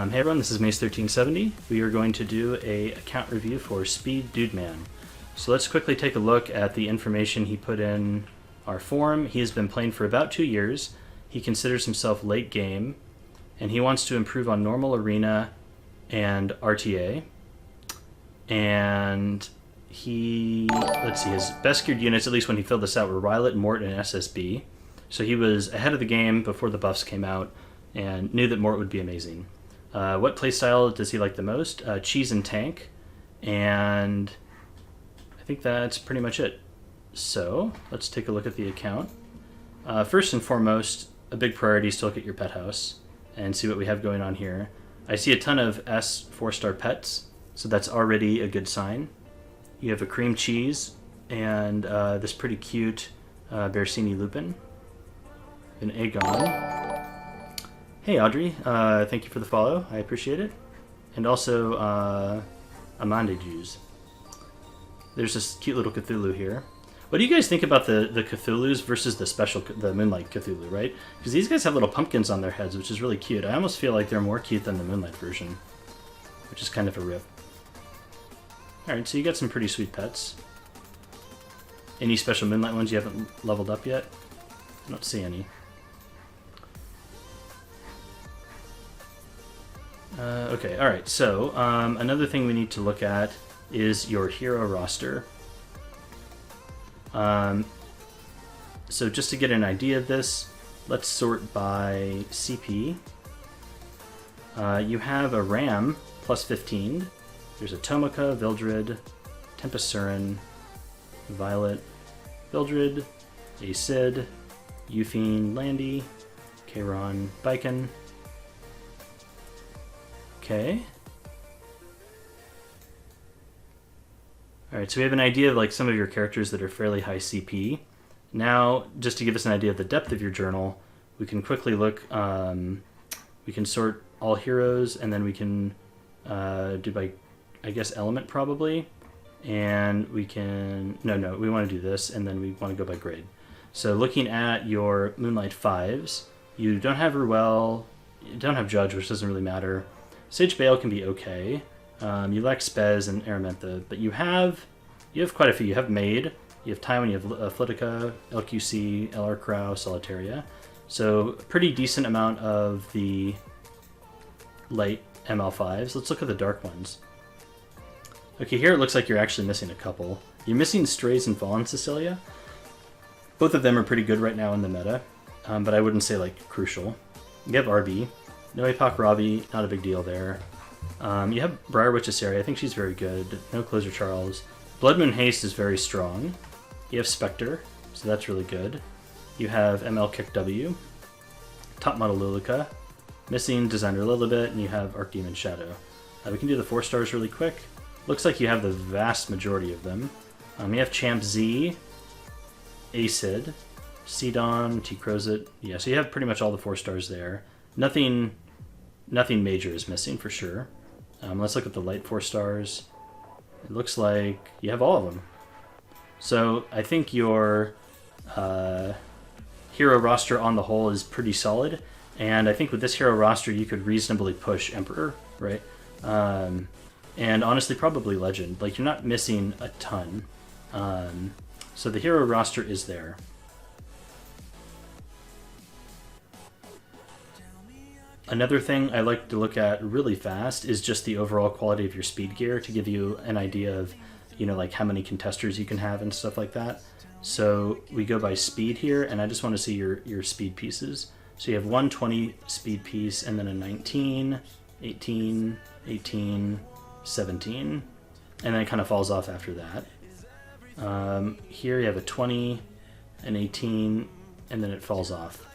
Hey everyone, this is Mace1370. We are going to do a account review for Speedudeman. So let's quickly take a look at the information he put in our forum. He has been playing for about 2 years. He considers himself late game, and he wants to improve on normal arena and RTA. And let's see, his best geared units, at least when he filled this out, were Rylet, Mort, and SSB. So he was ahead of the game before the buffs came out and knew that Mort would be amazing. What playstyle does he like the most? Cheese and tank, and I think that's pretty much it. So let's take a look at the account. First and foremost, a big priority is to look at your pet house and see what we have going on here. I see a ton of S 4-star pets, so that's already a good sign. You have a cream cheese and this pretty cute Banshee Lupin, an Aegon. Hey Audrey, thank you for the follow, I appreciate it. And also, Amande Jews. There's this cute little Cthulhu here. What do you guys think about the Cthulhus versus the Moonlight Cthulhu, right? Because these guys have little pumpkins on their heads, which is really cute. I almost feel like they're more cute than the Moonlight version, which is kind of a rip. Alright, so you got some pretty sweet pets. Any special Moonlight ones you haven't leveled up yet? I don't see any. Okay, alright, so another thing we need to look at is your hero roster. So just to get an idea of this, let's sort by CP. You have a Ram, plus 15. There's a Tomoka, Vildred, Tempest Surin, Violet, Vildred, a Sid, Euphine, Landy, Kayron, Baiken. Okay. Alright, so we have an idea of like some of your characters that are fairly high CP. Now, just to give us an idea of the depth of your journal, we can quickly look, we can sort all heroes, and then we can do by, I guess, element probably. And we can, no, we want to do this, and then we want to go by grade. So looking at your Moonlight 5s, you don't have Ruel, you don't have Judge, which doesn't really matter. Sage Bale can be okay. You lack Spez and Aramentha, but you have quite a few. You have Maid, you have Tywin, you have Flitica, LQC, LR Crow, Solitaria. So a pretty decent amount of the light ML5s. Let's look at the dark ones. Okay, here it looks like you're actually missing a couple. You're missing Strays and Vaughn Cecilia. Both of them are pretty good right now in the meta, but I wouldn't say like crucial. You have RB. No Apoc Robbie, not a big deal there. You have Briarwitch Asari, I think she's very good. No Closer Charles. Blood Moon Haste is very strong. You have Spectre, so that's really good. You have ML Kick W. Top Model Lilica. Missing Designer Lilibet, and you have Archdemon Shadow. We can do the 4 stars really quick. Looks like you have the vast majority of them. You have Champ Z, Acid, Sidon, T-Crozet. Yeah, so you have pretty much all the 4 stars there. Nothing major is missing for sure. Let's look at the light 4 stars. It looks like you have all of them. So I think your hero roster on the whole is pretty solid. And I think with this hero roster, you could reasonably push Emperor, right? And honestly, probably Legend. Like, you're not missing a ton. So the hero roster is there. Another thing I like to look at really fast is just the overall quality of your speed gear to give you an idea of, you know, like how many contesters you can have and stuff like that. So we go by speed here, and I just want to see your speed pieces. So you have 120 speed piece, and then a 19, 18, 18, 17, and then it kind of falls off after that. Here you have a 20, an 18, and then it falls off.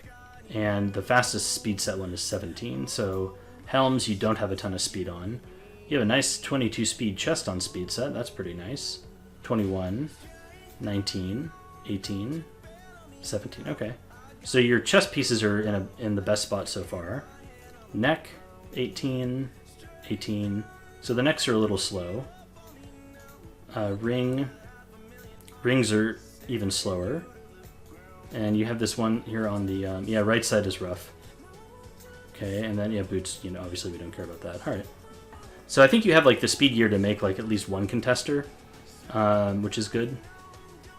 And the fastest speed set one is 17, so Helms you don't have a ton of speed on. You have a nice 22 speed chest on speed set, that's pretty nice. 21, 19, 18, 17, okay. So your chest pieces are in the best spot so far. Neck, 18, 18, so the necks are a little slow. Rings are even slower. And you have this one here on the, yeah, right side is rough. Okay, and then, yeah, boots, obviously we don't care about that. All right. So I think you have, like, the speed gear to make, like, at least one contester, which is good.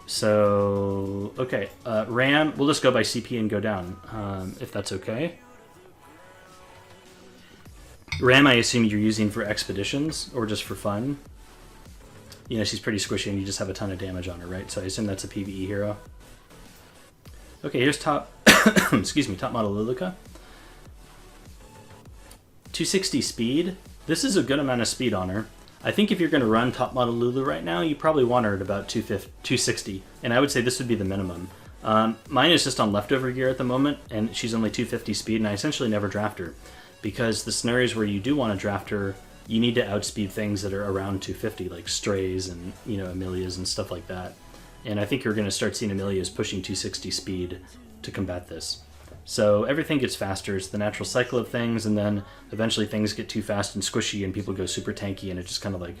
So, okay. Ram, we'll just go by CP and go down, if that's okay. Ram, I assume you're using for expeditions, or just for fun. She's pretty squishy and you just have a ton of damage on her, right? So I assume that's a PvE hero. Okay, here's top... excuse me, top model Lilica. 260 speed. This is a good amount of speed on her. I think if you're going to run top model Lulu right now, you probably want her at about 260, and I would say this would be the minimum. Mine is just on leftover gear at the moment, and she's only 250 speed, and I essentially never draft her, because the scenarios where you do want to draft her, you need to outspeed things that are around 250, like Strays and Amelias and stuff like that. And I think you're going to start seeing Amelias pushing 260 speed to combat this. So everything gets faster. It's the natural cycle of things, and then eventually things get too fast and squishy, and people go super tanky, and it just kind of like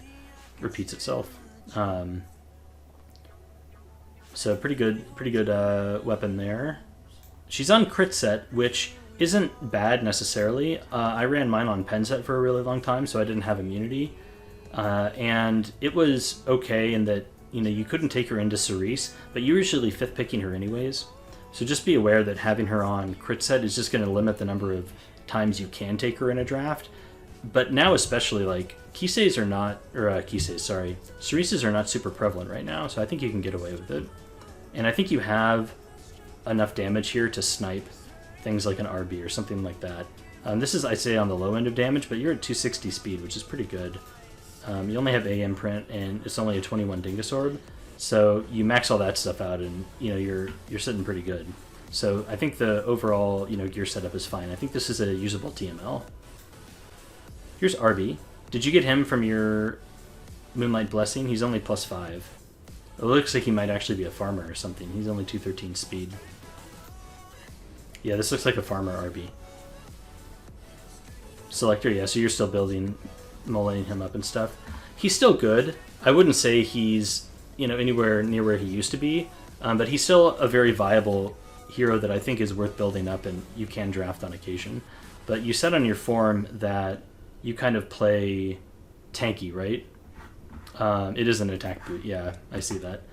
repeats itself. So pretty good weapon there. She's on crit set, which isn't bad necessarily. I ran mine on pen set for a really long time, so I didn't have immunity, and it was okay in that you couldn't take her into Cerise, but you're usually fifth picking her anyways. So just be aware that having her on crit set is just going to limit the number of times you can take her in a draft. But now especially, like, Cerises are not super prevalent right now, so I think you can get away with it. And I think you have enough damage here to snipe things like an RB or something like that. This is, I'd say, on the low end of damage, but you're at 260 speed, which is pretty good. You only have AM print, and it's only a 21 Dingus Orb. So you max all that stuff out, and you're sitting pretty good. So I think the overall gear setup is fine. I think this is a usable TML. Here's RB. Did you get him from your Moonlight Blessing? He's only +5. It looks like he might actually be a farmer or something. He's only 213 speed. Yeah, this looks like a farmer RB. Selector, yeah. So you're still building, mulling him up and stuff. He's still good. I wouldn't say he's anywhere near where he used to be, but he's still a very viable hero that I think is worth building up, and you can draft on occasion. But you said on your form that you kind of play tanky, right? It is an attack boot, yeah, I see that.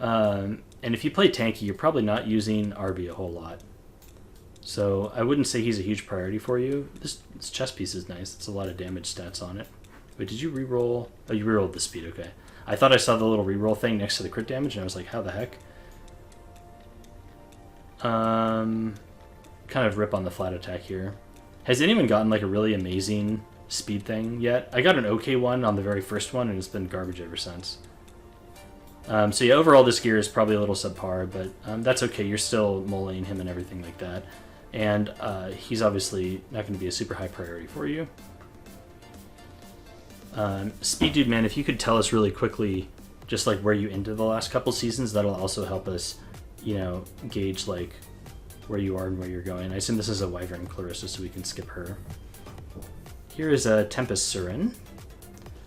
And if you play tanky, you're probably not using RB a whole lot. So I wouldn't say he's a huge priority for you. This chest piece is nice. It's a lot of damage stats on it. Wait, did you reroll? Oh, you rerolled the speed, okay. I thought I saw the little reroll thing next to the crit damage, and I was like, how the heck? Kind of rip on the flat attack here. Has anyone gotten like a really amazing speed thing yet? I got an okay one on the very first one, and it's been garbage ever since. So yeah, overall this gear is probably a little subpar, but that's okay. You're still mulling him and everything like that. And he's obviously not going to be a super high priority for you. Speedudeman, if you could tell us really quickly just like where you ended the last couple seasons, that'll also help us, gauge like where you are and where you're going. I assume this is a Wyvern Clarissa, so we can skip her. Here is a Tempest Surin.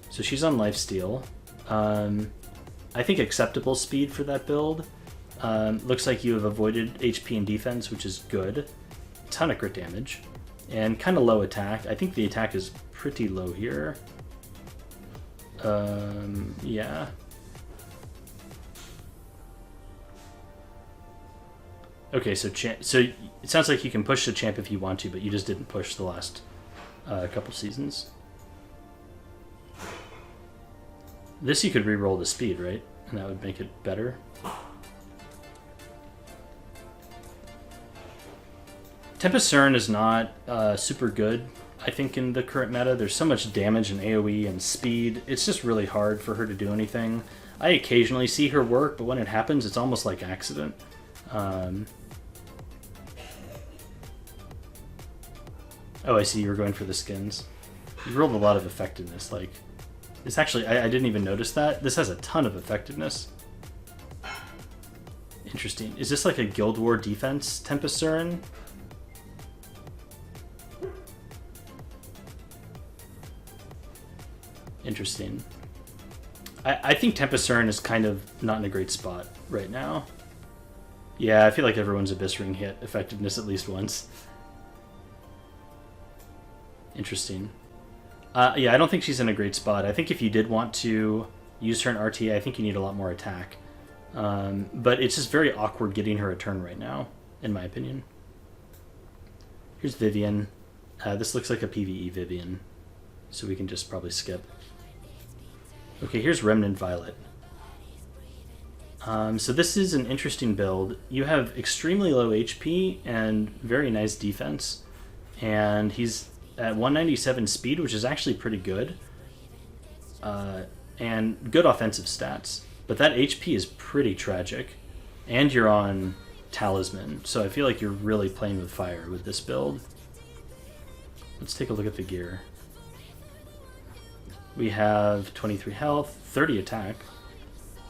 So she's on Lifesteal. I think acceptable speed for that build. Looks like you have avoided HP and defense, which is good. Ton of crit damage. And kind of low attack. I think the attack is pretty low here. Yeah. Okay, so it sounds like you can push the champ if you want to, but you just didn't push the last couple seasons. This you could re-roll the speed, right? And that would make it better. Tempest Surin is not super good, I think, in the current meta. There's so much damage and AoE and speed. It's just really hard for her to do anything. I occasionally see her work, but when it happens, it's almost like accident. Oh, I see you were going for the skins. You rolled a lot of effectiveness. Like, this actually, I didn't even notice that. This has a ton of effectiveness. Interesting. Is this like a Guild War defense Tempest Surin? Interesting. I think Tempest Surin is kind of not in a great spot right now. Yeah, I feel like everyone's Abyss Ring hit effectiveness at least once. Interesting. Yeah, I don't think she's in a great spot. I think if you did want to use her in RTA, I think you need a lot more attack. But it's just very awkward getting her a turn right now, in my opinion. Here's Vivian. This looks like a PvE Vivian, so we can just probably skip. Okay, here's Remnant Violet. So this is an interesting build. You have extremely low HP and very nice defense, and he's at 197 speed, which is actually pretty good, and good offensive stats. But that HP is pretty tragic, and you're on Talisman, so I feel like you're really playing with fire with this build. Let's take a look at the gear. We have 23 health, 30 attack,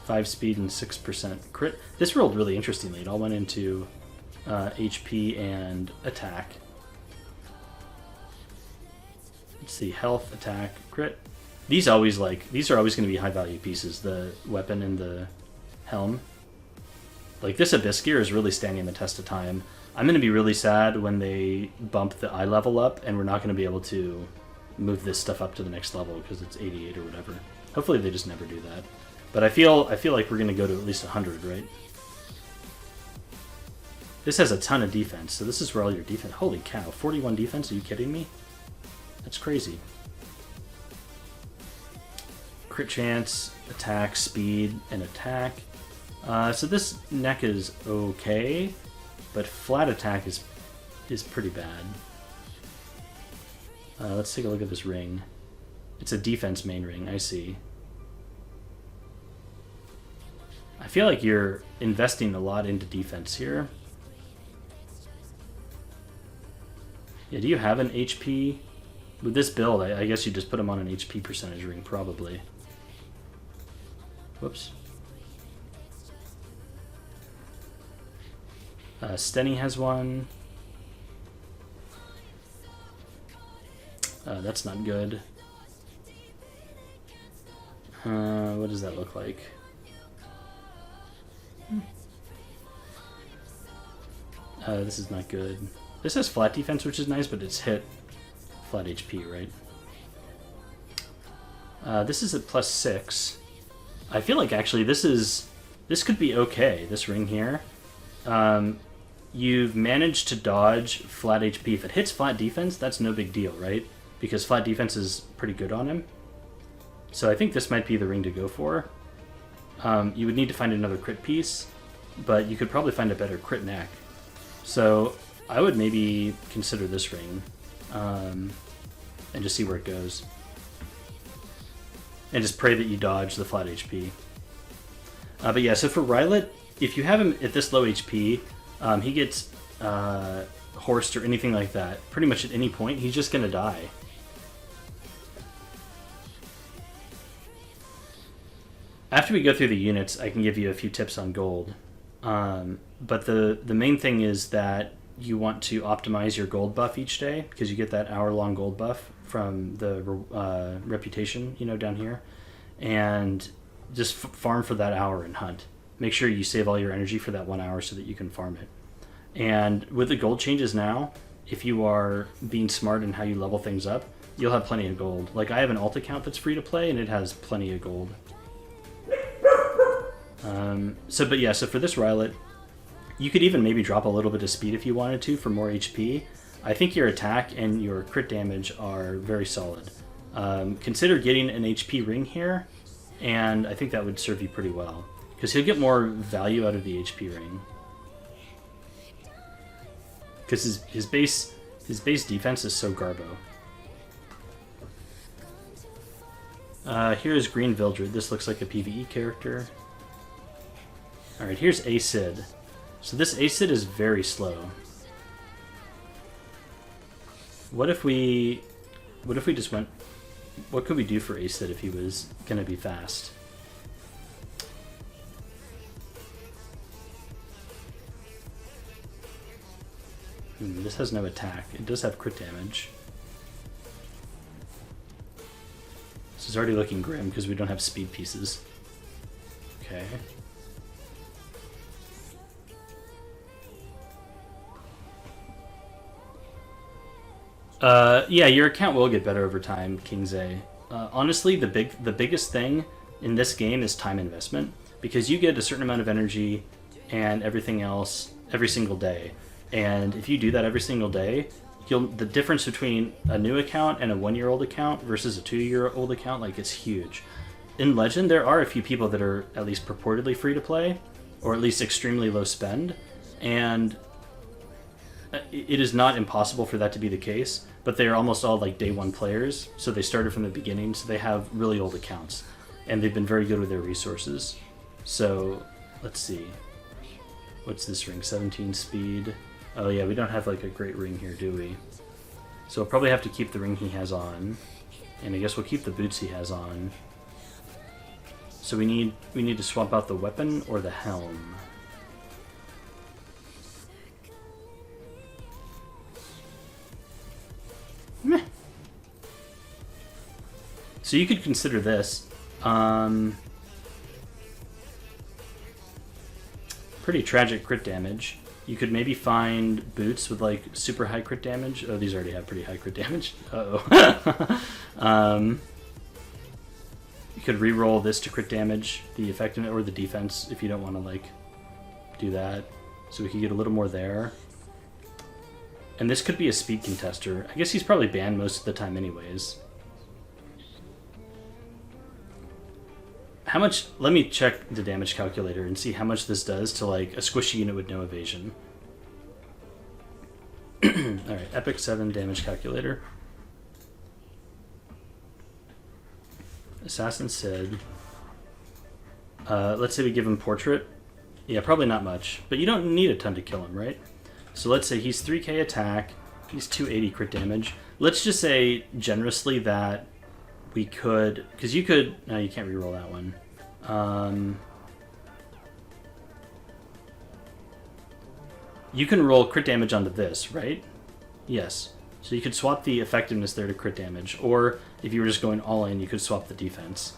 5 speed, and 6% crit. This rolled really interestingly. It all went into HP and attack. Let's see, health, attack, crit. These are always going to be high value pieces. The weapon and the helm. Like this Abyss gear is really standing the test of time. I'm going to be really sad when they bump the eye level up and we're not going to be able to move this stuff up to the next level because it's 88 or whatever. Hopefully they just never do that. But I feel like we're going to go to at least 100, right? This has a ton of defense, so this is where all your defense... Holy cow, 41 defense? Are you kidding me? That's crazy. Crit chance, attack, speed, and attack. So this neck is okay, but flat attack is pretty bad. Let's take a look at this ring. It's a defense main ring, I see. I feel like you're investing a lot into defense here. Yeah, do you have an HP? With this build, I guess you just put him on an HP percentage ring, probably. Whoops. Stenny has one. That's not good. What does that look like? This is not good. This has flat defense, which is nice, but it's hit flat HP, right? This is at +6. I feel like actually this could be okay, this ring here. You've managed to dodge flat HP. If it hits flat defense, that's no big deal, right? Because flat defense is pretty good on him. So I think this might be the ring to go for. You would need to find another crit piece, but you could probably find a better crit neck. So I would maybe consider this ring, and just see where it goes. And just pray that you dodge the flat HP. But yeah, so for Rylet, if you have him at this low HP, he gets horsed or anything like that, pretty much at any point, he's just going to die. After we go through the units, I can give you a few tips on gold. But the main thing is that you want to optimize your gold buff each day, because you get that hour-long gold buff from the reputation, down here. And just farm for that hour and hunt. Make sure you save all your energy for that 1 hour so that you can farm it. And with the gold changes now, if you are being smart in how you level things up, you'll have plenty of gold. Like, I have an alt account that's free to play, and it has plenty of gold. So for this Rylet, you could even maybe drop a little bit of speed if you wanted to for more HP. I think your attack and your crit damage are very solid. Consider getting an HP ring here, and I think that would serve you pretty well. Because he'll get more value out of the HP ring. Because his base defense is so garbo. Here's Green Vildred. This looks like a PvE character. Alright, here's Acid. So this Acid is very slow. What if we just went... What could we do for Acid if he was going to be fast? This has no attack. It does have crit damage. This is already looking grim because we don't have speed pieces. Okay. Yeah, your account will get better over time, King's A. Honestly, the biggest thing in this game is time investment, because you get a certain amount of energy and everything else every single day. And if you do that every single day, the difference between a new account and a 1-year-old account versus a 2-year-old account, like, it's huge. In Legend, there are a few people that are at least purportedly free to play, or at least extremely low spend, and it is not impossible for that to be the case, but they are almost all like day one players, so they started from the beginning, so they have really old accounts, and they've been very good with their resources. So, let's see. What's this ring? 17 speed. Oh yeah, we don't have like a great ring here, do we? So we'll probably have to keep the ring he has on, and I guess we'll keep the boots he has on. So we need to swap out the weapon or the helm. Meh. So you could consider this. Pretty tragic crit damage. You could maybe find boots with like super high crit damage. Oh, these already have pretty high crit damage. Uh-oh. You could re-roll this to crit damage, the effectiveness or the defense, if you don't want to like do that. So we could get a little more there. And this could be a speed contester. I guess he's probably banned most of the time anyways. How much... Let me check the damage calculator and see how much this does to like a squishy unit with no evasion. Alright, Epic 7 damage calculator. Assassin said... let's say we give him Portrait. Yeah, probably not much. But you don't need a ton to kill him, right? So let's say he's 3k attack, he's 280 crit damage. Let's just say generously that we could... Because you could... No, you can't reroll that one. You can roll crit damage onto this, right? Yes. So you could swap the effectiveness there to crit damage. Or if you were just going all in, you could swap the defense.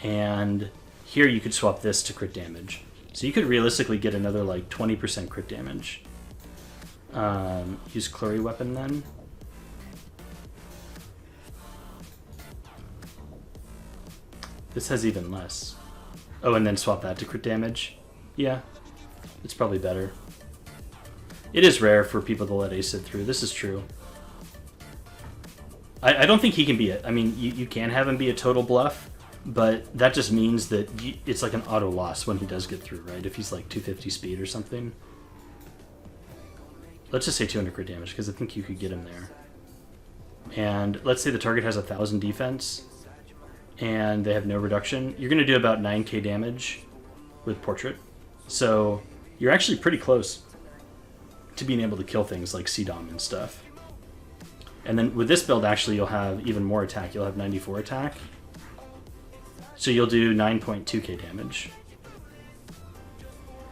And here you could swap this to crit damage. So you could realistically get another like 20% crit damage. Use Clury Weapon then. This has even less. Oh, and then swap that to crit damage. Yeah, it's probably better. It is rare for people to let Acid through. This is true. I don't think he can be it. I mean, you can have him be a total bluff, but that just means that it's like an auto loss when he does get through, right? If he's like 250 speed or something. Let's just say 200 crit damage, because I think you could get him there. And let's say the target has 1,000 defense, and they have no reduction. You're going to do about 9k damage with Portrait. So you're actually pretty close to being able to kill things like Speedudeman and stuff. And then with this build, actually, you'll have even more attack. You'll have 94 attack. So you'll do 9.2k damage.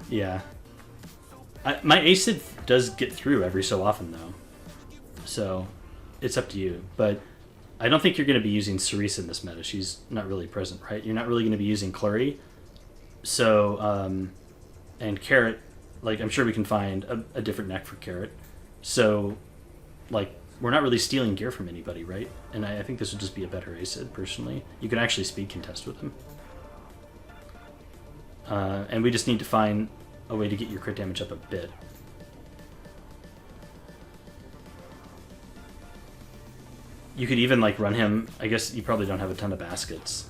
Yeah. My Acid does get through every so often, though. So it's up to you. But I don't think you're going to be using Cerisa in this meta. She's not really present, right? You're not really going to be using Clury. So, and Carrot, like, I'm sure we can find a different neck for Carrot. So, like, we're not really stealing gear from anybody, right? And I think this would just be a better Acid, personally. You can actually speed contest with him. And we just need to find a way to get your crit damage up a bit. You could even like run him. I guess you probably don't have a ton of baskets.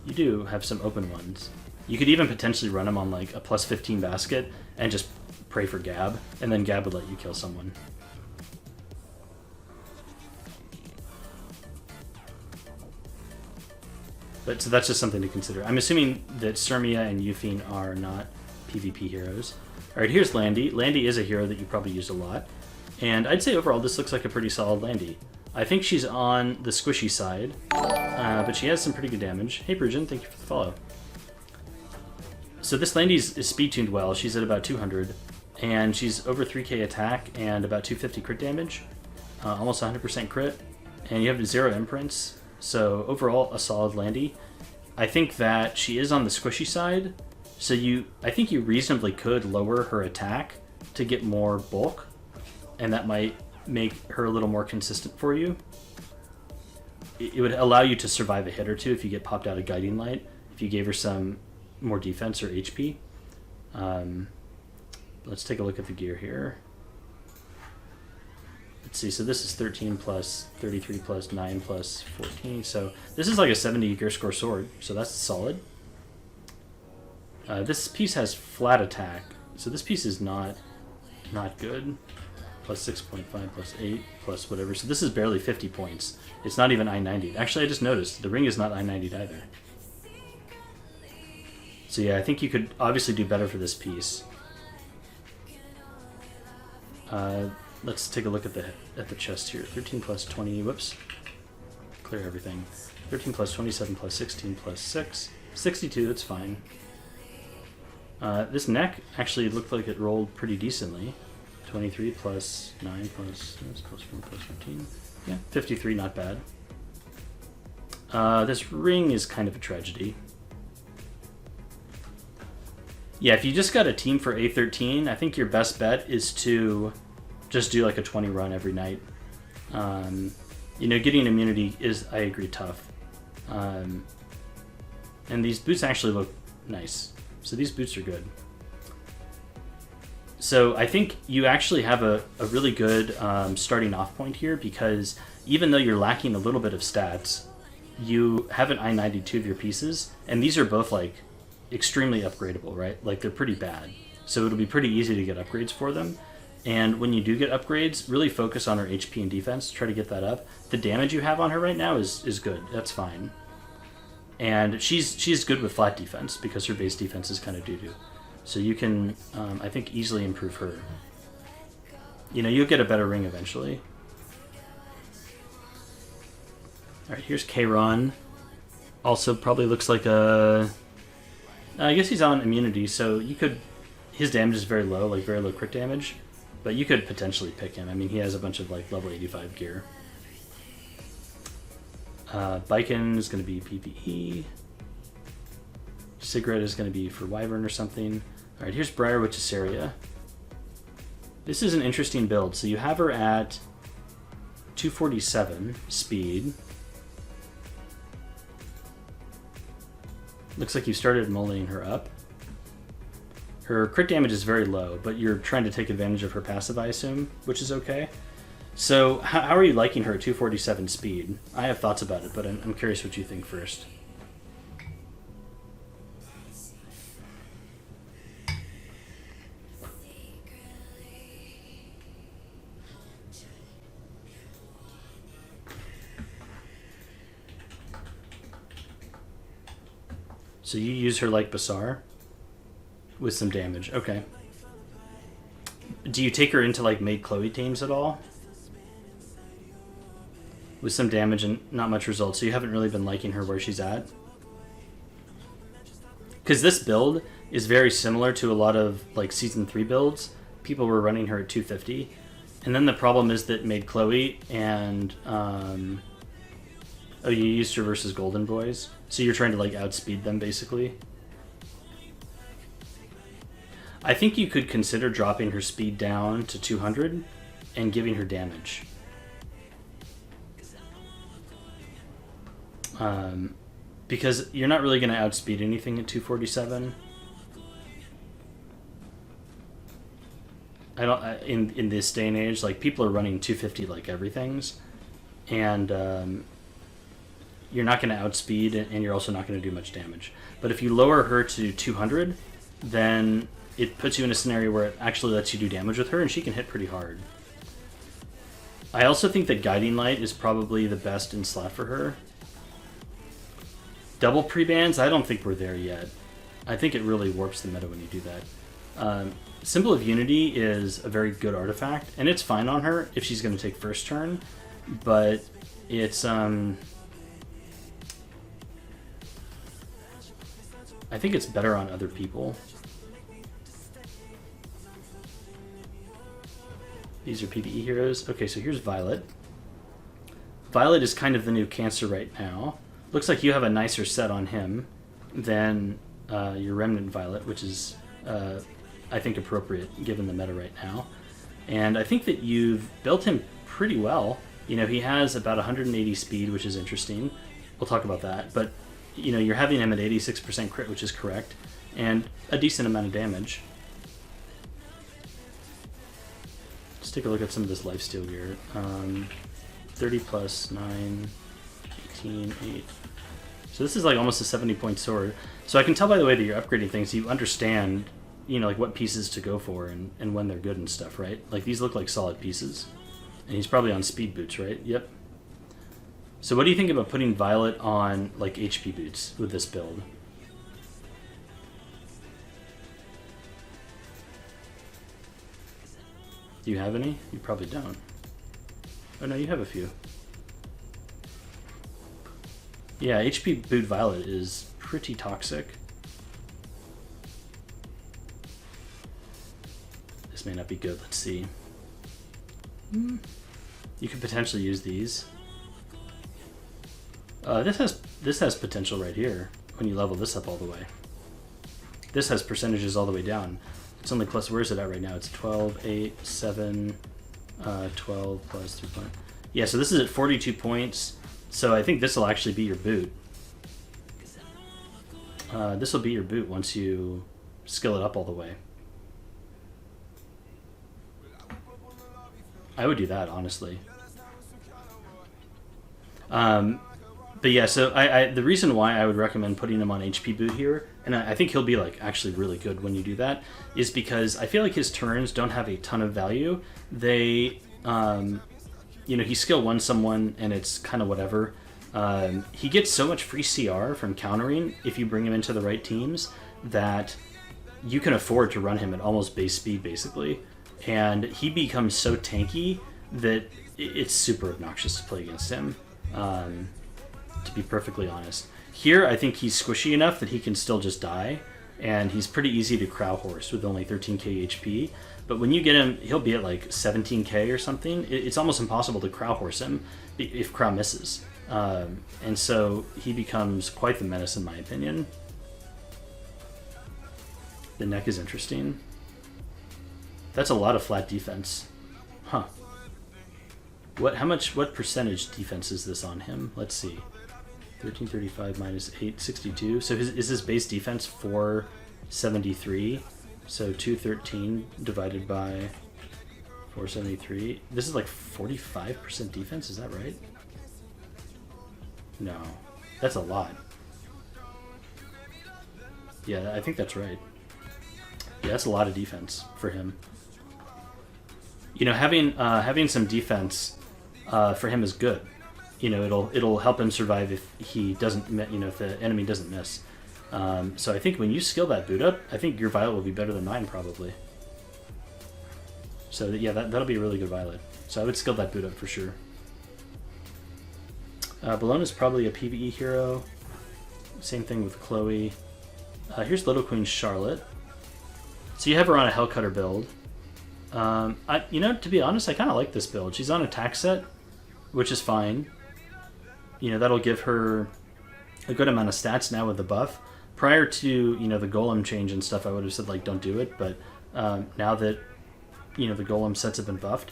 You do have some open ones. You could even potentially run him on like a plus 15 basket and just pray for Gab, and then Gab would let you kill someone. But so that's just something to consider. I'm assuming that Sirmia and Yufine are not PvP heroes. Alright, here's Landy. Landy is a hero that you probably use a lot. And I'd say overall this looks like a pretty solid Landy. I think she's on the squishy side, but she has some pretty good damage. Hey Brujin, thank you for the follow. So this Landy is speed tuned well. She's at about 200, and she's over 3k attack and about 250 crit damage. Almost 100% crit. And you have 0 imprints. So overall, a solid Landy. I think that she is on the squishy side, so I think you reasonably could lower her attack to get more bulk, and that might make her a little more consistent for you. It would allow you to survive a hit or two if you get popped out of Guiding Light, if you gave her some more defense or HP. Let's take a look at the gear here. Let's see, so this is 13 plus 33 plus 9 plus 14, so this is like a 70 gear score sword, so that's solid. This piece has flat attack, so this piece is not good. Plus 6.5 plus 8 plus whatever, so this is barely 50 points. It's not even I-90'd. Actually, I just noticed the ring is not I-90'd either. So yeah, I think you could obviously do better for this piece. Let's take a look at the chest here. 13 plus 20, whoops. Clear everything. 13 plus 27 plus 16 plus 6. 62, that's fine. This neck actually looked like it rolled pretty decently. 23 plus 9 plus 4 plus 15. Yeah, 53, not bad. This ring is kind of a tragedy. Yeah, if you just got a team for A13, I think your best bet is to just do like a 20 run every night. You know, getting immunity is, I agree, tough. And these boots actually look nice. So these boots are good. So I think you actually have a really good starting off point here, because even though you're lacking a little bit of stats, you have an I-92 of your pieces, and these are both like extremely upgradable, right? Like they're pretty bad. So it'll be pretty easy to get upgrades for them. And when you do get upgrades, really focus on her HP and defense, try to get that up. The damage you have on her right now is good, that's fine. And she's good with flat defense because her base defense is kind of doo-doo. So you can, I think, easily improve her. You know, you'll get a better ring eventually. Alright, here's Kayron. Also probably looks like a... I guess he's on immunity, so you could... His damage is very low, like very low crit damage. But you could potentially pick him. I mean, he has a bunch of like level 85 gear. Biken is going to be PvE. Cigarette is going to be for Wyvern or something. Alright, here's Briar Witchesaria. This is an interesting build. So you have her at 247 speed. Looks like you started molding her up. Her crit damage is very low, but you're trying to take advantage of her passive, I assume, which is okay. So how are you liking her at 247 speed? I have thoughts about it, but I'm curious what you think first. So you use her like Basar? With some damage, okay. Do you take her into like Maid Chloe teams at all? With some damage and not much results, so you haven't really been liking her where she's at? Because this build is very similar to a lot of like Season 3 builds. People were running her at 250. And then the problem is that Maid Chloe and... oh, you used her versus Golden Boys? So you're trying to like outspeed them basically? I think you could consider dropping her speed down to 200 and giving her damage. Because you're not really going to outspeed anything at 247. I don't in this day and age, like people are running 250 like everything's, and you're not going to outspeed, and you're also not going to do much damage. But if you lower her to 200, then it puts you in a scenario where it actually lets you do damage with her, and she can hit pretty hard. I also think that Guiding Light is probably the best in slot for her. Double pre-bans, I don't think we're there yet. I think it really warps the meta when you do that. Symbol of Unity is a very good artifact, and it's fine on her if she's going to take first turn, but it's... I think it's better on other people. These are PvE heroes. Okay, so here's Violet. Violet is kind of the new Cancer right now. Looks like you have a nicer set on him than your Remnant Violet, which is a I think, appropriate given the meta right now. And I think that you've built him pretty well. You know, he has about 180 speed, which is interesting. We'll talk about that. But, you know, you're having him at 86% crit, which is correct, and a decent amount of damage. Let's take a look at some of this lifesteal gear. 30 plus 9, 18, 8. So this is like almost a 70-point sword. So I can tell by the way that you're upgrading things, you understand, you know, like what pieces to go for and when they're good and stuff, right? Like these look like solid pieces. And he's probably on speed boots, right? Yep. So what do you think about putting Violet on like HP boots with this build? Do you have any? You probably don't. Oh no, you have a few. Yeah, HP boot Violet is pretty toxic. This may not be good. Let's see. You could potentially use these. This has potential right here when you level this up all the way. This has percentages all the way down. It's only plus, where is it at right now? It's 12, 8, 7, 12 plus 3 points. Yeah, so this is at 42 points. So I think this will actually be your boot. This will be your boot once you skill it up all the way. I would do that, honestly. But yeah, so the reason why I would recommend putting him on HP boot here, and I think he'll be like actually really good when you do that, is because I feel like his turns don't have a ton of value. They, you know, he skill 1 someone and it's kind of whatever. He gets so much free CR from countering if you bring him into the right teams that you can afford to run him at almost base speed basically. And he becomes so tanky that it's super obnoxious to play against him, to be perfectly honest. Here, I think he's squishy enough that he can still just die, and he's pretty easy to Crow Horse with only 13k HP. But when you get him, he'll be at like 17k or something. It's almost impossible to Crow Horse him if Crow misses. And so he becomes quite the menace in my opinion. The neck is interesting. That's a lot of flat defense. Huh. What percentage defense is this on him? Let's see. 1335 minus 862. So is his base defense 473? So 213 divided by 473. This is like 45% defense, is that right? No. That's a lot. Yeah, I think that's right. Yeah, that's a lot of defense for him. You know, having some defense for him is good. You know, it'll help him survive if he doesn't, you know, if the enemy doesn't miss. So I think when you skill that boot up, I think your Violet will be better than mine probably. So yeah, that'll be a really good Violet. So I would skill that boot up for sure. Bellona's probably a PvE hero. Same thing with Chloe. Here's Little Queen Charlotte. So you have her on a Hellcutter build. You know, to be honest, I kind of like this build. She's on attack set, which is fine. You know, that'll give her a good amount of stats now with the buff. Prior to, you know, the golem change and stuff, I would have said, like, don't do it. But now that, you know, the golem sets have been buffed,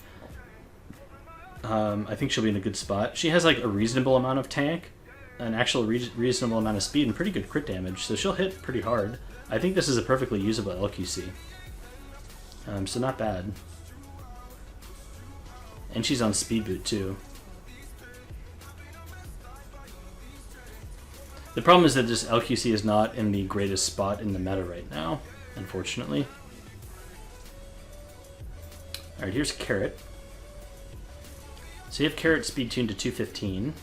I think she'll be in a good spot. She has, like, a reasonable amount of tank, an actual reasonable amount of speed, and pretty good crit damage. So she'll hit pretty hard. I think this is a perfectly usable LQC. So not bad. And she's on speed boot too. The problem is that this LQC is not in the greatest spot in the meta right now, unfortunately. Alright, here's Carrot. So you have Carrot speed tuned to 215.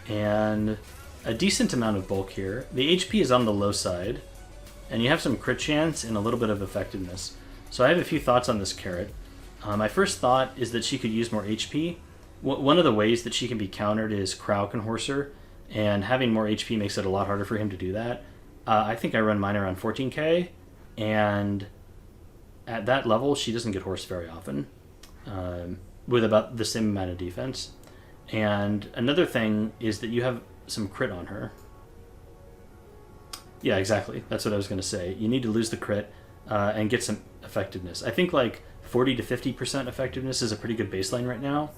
And a decent amount of bulk here. The HP is on the low side. And you have some crit chance and a little bit of effectiveness. So I have a few thoughts on this Carrot. My first thought is that she could use more HP. One of the ways that she can be countered is Crow can horse her, and having more HP makes it a lot harder for him to do that. I think I run mine around 14k, and at that level she doesn't get horsed very often, with about the same amount of defense. And another thing is that you have some crit on her. Yeah, exactly. That's what I was going to say. You need to lose the crit. and get some effectiveness. I think like 40 to 50% effectiveness is a pretty good baseline right now,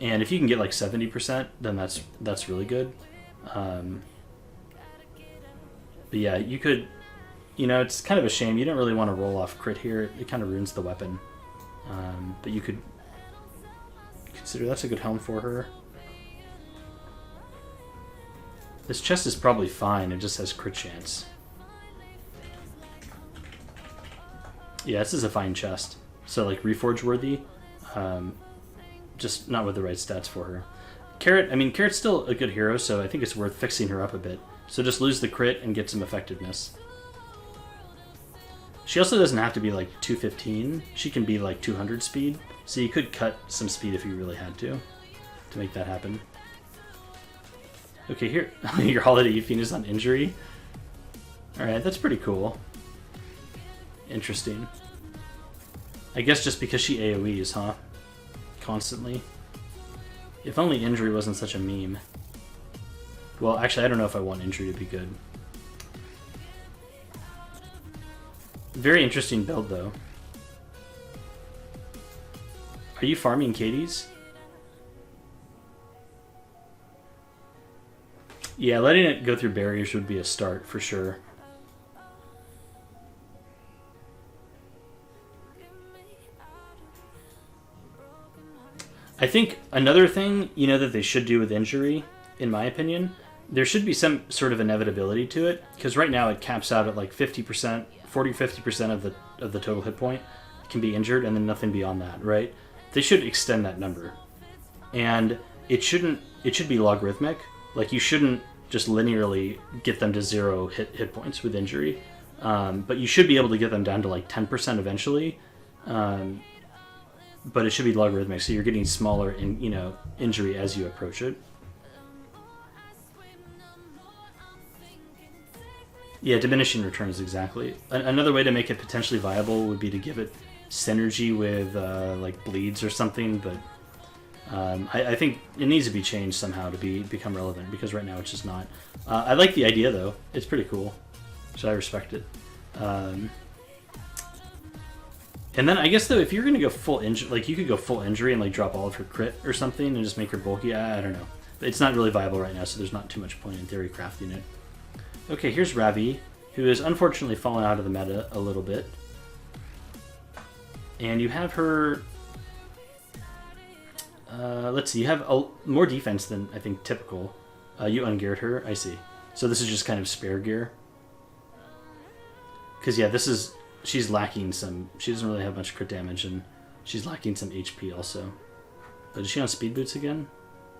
and if you can get like 70%, then that's really good. But yeah, you could, it's kind of a shame. You don't really want to roll off crit here. It kind of ruins the weapon. But you could consider that's a good helm for her. This chest is probably fine. It just has crit chance. Yeah, this is a fine chest. So like reforge worthy, just not with the right stats for her. Carrot's still a good hero, so I think it's worth fixing her up a bit. So just lose the crit and get some effectiveness. She also doesn't have to be like 215. She can be like 200 speed. So you could cut some speed if you really had to make that happen. Okay, here, your Holiday Phoenix on injury. Alright, that's pretty cool. Interesting. I guess just because she AoEs, huh? Constantly. If only injury wasn't such a meme. Well, actually, I don't know if I want injury to be good. Very interesting build, though. Are you farming Katie's? Yeah, letting it go through barriers would be a start, for sure. I think another thing, that they should do with injury, in my opinion, there should be some sort of inevitability to it, because right now it caps out at like 50%, 40-50% of the total hit point can be injured, and then nothing beyond that, right? They should extend that number. And it should be logarithmic. Like, you shouldn't just linearly get them to 0 hit points with injury. But you should be able to get them down to like 10% eventually. But it should be logarithmic, so you're getting smaller injury as you approach it. Yeah, diminishing returns, exactly. Another way to make it potentially viable would be to give it synergy with like bleeds or something, but I think it needs to be changed somehow to become relevant, because right now it's just not. I like the idea, though. It's pretty cool, so I respect it. And then I guess, though, if you're going to go full injury, like you could go full injury and like drop all of her crit or something and just make her bulky. I don't know. But it's not really viable right now, so there's not too much point in theory crafting it. Okay, here's Ravi, who has unfortunately fallen out of the meta a little bit. And you have her... let's see, you have more defense than, I think, typical. You ungeared her, I see. So this is just kind of spare gear. Because, yeah, she's lacking some... She doesn't really have much crit damage, and she's lacking some HP also. But is she on speed boots again?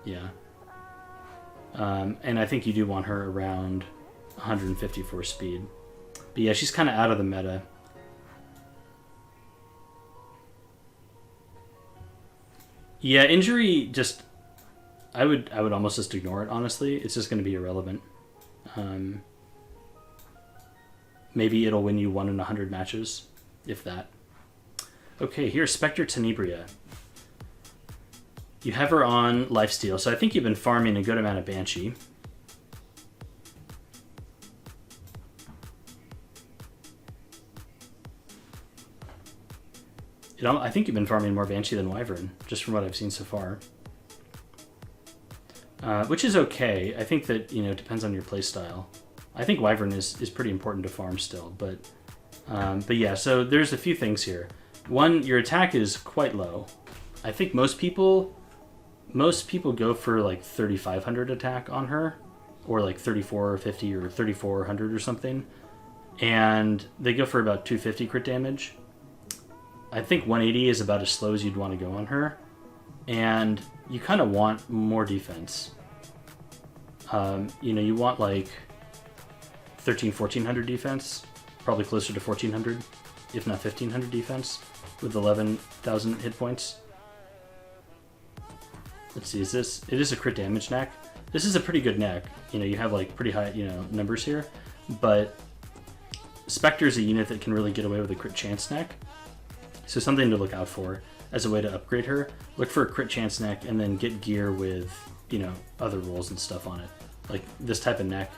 Yeah. And I think you do want her around 154 speed. But yeah, she's kind of out of the meta. Yeah, injury just... I would almost just ignore it, honestly. It's just going to be irrelevant. Maybe it'll win you 1 in 100 matches, if that. Okay, here's Spectre Tenebria. You have her on lifesteal, so I think you've been farming a good amount of Banshee. I think you've been farming more Banshee than Wyvern, just from what I've seen so far. Which is okay. I think that, it depends on your playstyle. I think Wyvern is pretty important to farm still, but yeah, so there's a few things here. One, your attack is quite low. I think most people go for like 3,500 attack on her, or like 3,450 or 3,400 or something, and they go for about 250 crit damage. I think 180 is about as slow as you'd want to go on her, and you kind of want more defense. You want like 1,400 defense, probably closer to 1,400, if not 1,500 defense, with 11,000 hit points. Let's see, it is a crit damage neck. This is a pretty good neck. You have like pretty high, numbers here, but Spectre is a unit that can really get away with a crit chance neck. So something to look out for as a way to upgrade her. Look for a crit chance neck and then get gear with, other rolls and stuff on it. Like this type of neck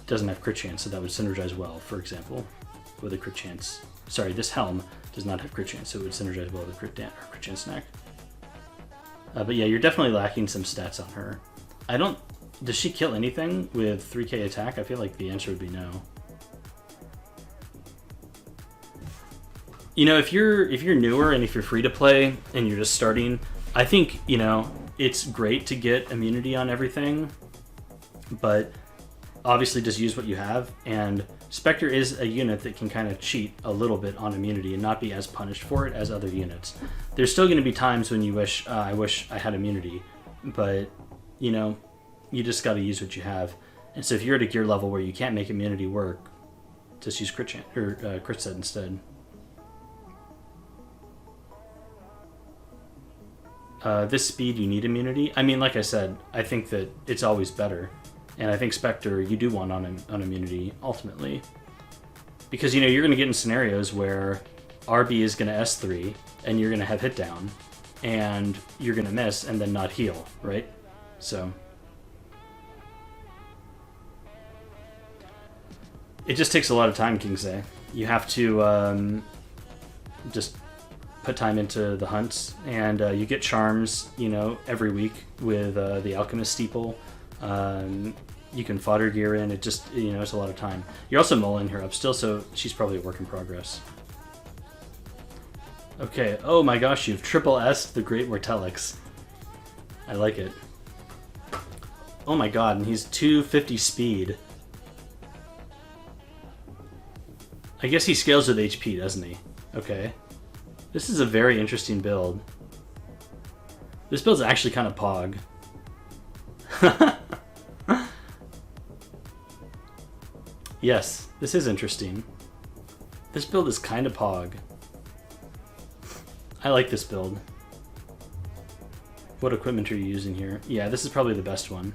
doesn't have crit chance, so that would synergize well, for example, with a crit chance Sorry, this helm does not have crit chance, so it would synergize well with crit chance snack. But yeah, you're definitely lacking some stats on her. I don't... Does she kill anything with 3k attack? I feel like the answer would be no. You know, if you're newer and if you're free to play and you're just starting, I think, you know, it's great to get immunity on everything, but obviously just use what you have. And Spectre is a unit that can kind of cheat a little bit on immunity and not be as punished for it as other units. There's still going to be times when you wish, I wish I had immunity, but, you know, you just got to use what you have. And so if you're at a gear level where you can't make immunity work, just use crit set instead. This speed, you need immunity. I mean, like I said, I think that it's always better. And I think Spectre, you do want on immunity, ultimately. Because, you know, you're going to get in scenarios where RB is going to S3, and you're going to have hit down, and you're going to miss, and then not heal, right? So... It just takes a lot of time, Kingsley. You have to just put time into the hunts, and you get charms, you know, every week with the Alchemist Steeple. You can fodder gear in. It just, you know, it's a lot of time. You're also mulling her up still, so she's probably a work in progress. Okay. Oh my gosh, you've triple S'd the Great Mortelix. I like it. Oh my god, and he's 250 speed. I guess he scales with HP, doesn't he? Okay. This is a very interesting build. This build's actually kind of pog. Yes, this is interesting. This build is kind of pog. I like this build. What equipment are you using here? Yeah, this is probably the best one.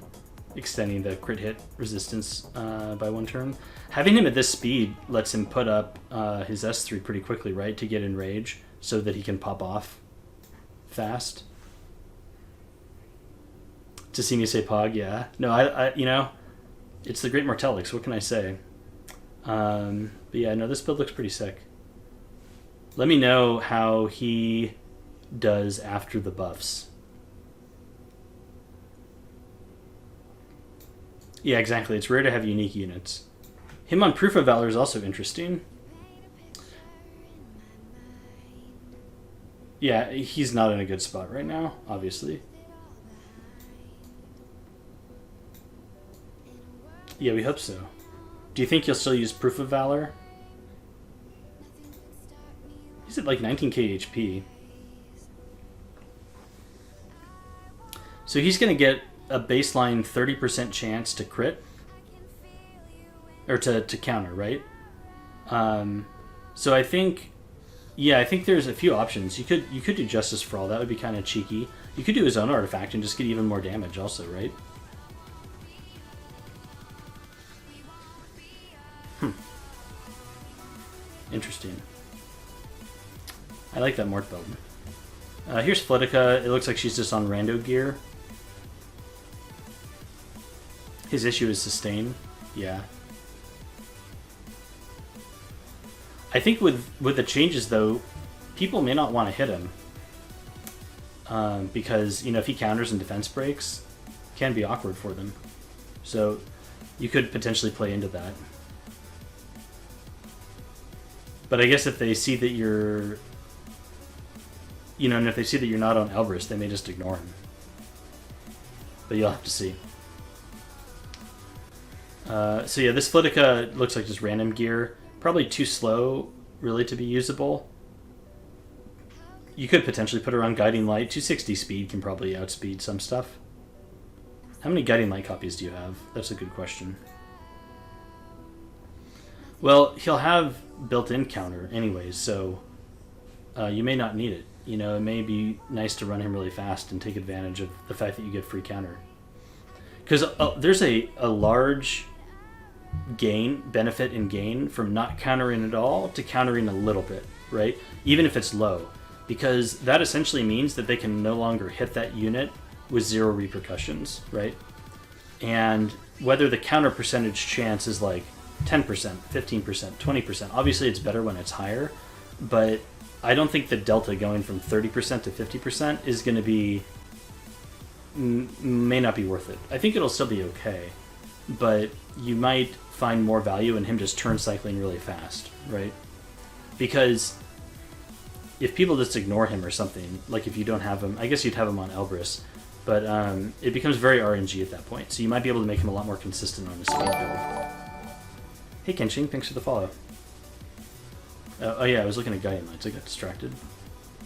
Extending the crit hit resistance by 1 turn. Having him at this speed lets him put up his S3 pretty quickly, right? To get in rage so that he can pop off fast. To see me say pog, yeah. No, I you know, it's the Great Mortelix, what can I say? But yeah, no, this build looks pretty sick. Let me know how he does after the buffs. Yeah, exactly. It's rare to have unique units. Him on Proof of Valor is also interesting. Yeah, he's not in a good spot right now, obviously. Yeah, we hope so. Do you think you'll still use Proof of Valor? He's at like 19k HP. So he's going to get a baseline 30% chance to crit. Or to counter, right? So I think... Yeah, I think there's a few options. You could do Justice for All. That would be kind of cheeky. You could do his own artifact and just get even more damage also, right? Interesting. I like that Mort build. Here's Flitica. It looks like she's just on rando gear. His issue is sustain. Yeah. I think with the changes, though, people may not want to hit him. Because, you know, if he counters and defense breaks, it can be awkward for them. So you could potentially play into that. But I guess if they see that you're... You know, and if they see that you're not on Elbrus, they may just ignore him. But you'll have to see. So yeah, this Flitica looks like just random gear. Probably too slow, really, to be usable. You could potentially put her on Guiding Light. 260 speed can probably outspeed some stuff. How many Guiding Light copies do you have? That's a good question. Well, he'll have built-in counter anyways, so you may not need it. You know, it may be nice to run him really fast and take advantage of the fact that you get free counter. Because there's a large benefit in gain from not countering at all to countering a little bit, right? Even if it's low. Because that essentially means that they can no longer hit that unit with 0 repercussions, right? And whether the counter percentage chance is like 10%, 15%, 20%. Obviously, it's better when it's higher, but I don't think the delta going from 30% to 50% is going to be... may not be worth it. I think it'll still be okay, but you might find more value in him just turn cycling really fast, right? Because if people just ignore him or something, like if you don't have him, I guess you'd have him on Elbrus, but it becomes very RNG at that point, so you might be able to make him a lot more consistent on his speed build. Hey Kenshin, thanks for the follow. Oh yeah, I was looking at Guardian Lights, I got distracted.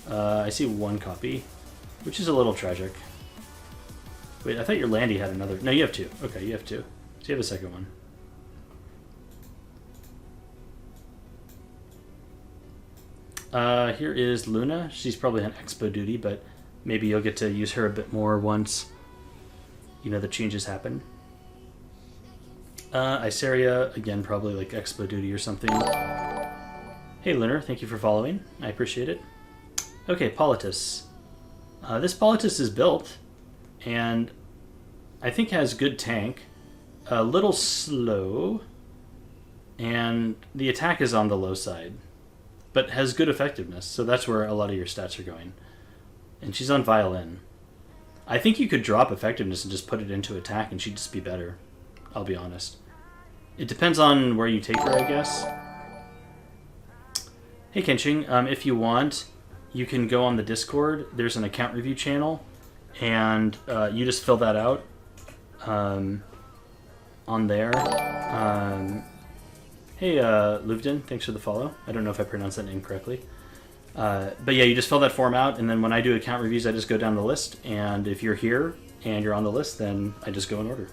I see one copy, which is a little tragic. Wait, I thought your Landy had another... No, you have two. Okay, you have two. So you have a second one. Here is Luna. She's probably on expo duty, but maybe you'll get to use her a bit more once, you know, the changes happen. Iseria, again, probably like expo duty or something. Hey, Lunar, thank you for following. I appreciate it. Okay, Politis. This Politis is built, and I think has good tank. A little slow, and the attack is on the low side, but has good effectiveness, so that's where a lot of your stats are going. And she's on Violin. I think you could drop effectiveness and just put it into attack, and she'd just be better. I'll be honest. It depends on where you take her, I guess. Hey Kenshin, if you want, you can go on the Discord. There's an account review channel, and you just fill that out on there. Hey Luvden, thanks for the follow. I don't know if I pronounced that name correctly. But yeah, you just fill that form out, and then when I do account reviews, I just go down the list, and if you're here and you're on the list, then I just go in order.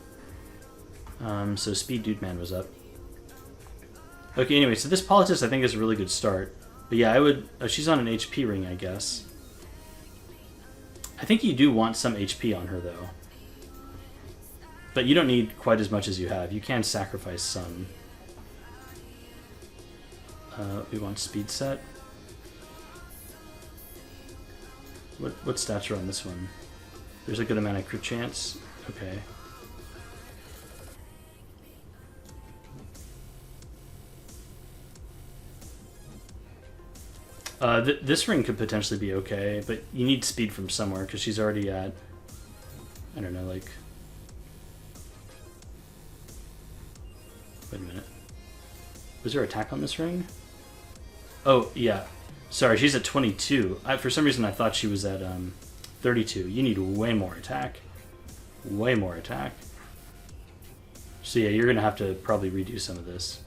So Speedudeman was up. Okay, anyway, so this Politis I think is a really good start. But yeah, I would... she's on an HP ring, I guess. I think you do want some HP on her, though. But you don't need quite as much as you have. You can sacrifice some. We want speed set. What stats are on this one? There's a good amount of crit chance. Okay. This ring could potentially be okay, but you need speed from somewhere, because she's already at, I don't know, like... Wait a minute. Was there attack on this ring? Oh, yeah. Sorry, she's at 22. For some reason I thought she was at 32. You need way more attack. Way more attack. So yeah, you're going to have to probably redo some of this.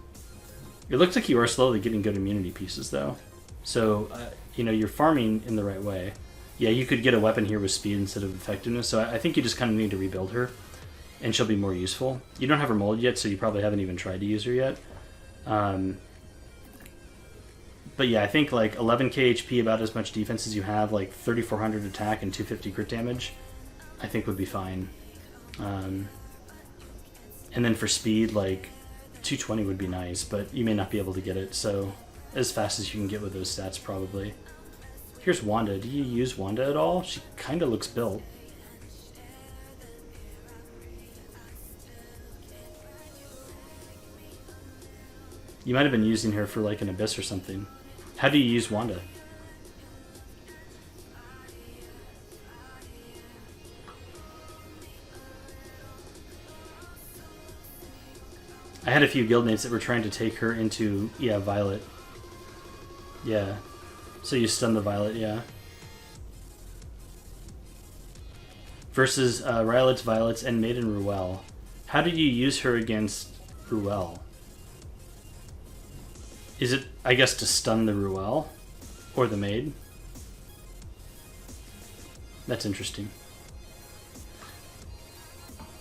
It looks like you are slowly getting good immunity pieces, though. So, you know, you're farming in the right way. Yeah, you could get a weapon here with speed instead of effectiveness, so I think you just kind of need to rebuild her, and she'll be more useful. You don't have her mold yet, so you probably haven't even tried to use her yet. But yeah, I think like 11k HP, about as much defense as you have, like 3400 attack and 250 crit damage, I think would be fine. And then for speed, like 220 would be nice, but you may not be able to get it, so as fast as you can get with those stats, probably. Here's Wanda. Do you use Wanda at all? She kind of looks built. You might have been using her for like an Abyss or something. How do you use Wanda? I had a few guildmates that were trying to take her into, yeah, Violet. Yeah. So you stun the Violet, yeah. Versus Rylet's, Violet's, and Maiden Ruel. How did you use her against Ruel? Is it, I guess, to stun the Ruel? Or the Maid? That's interesting.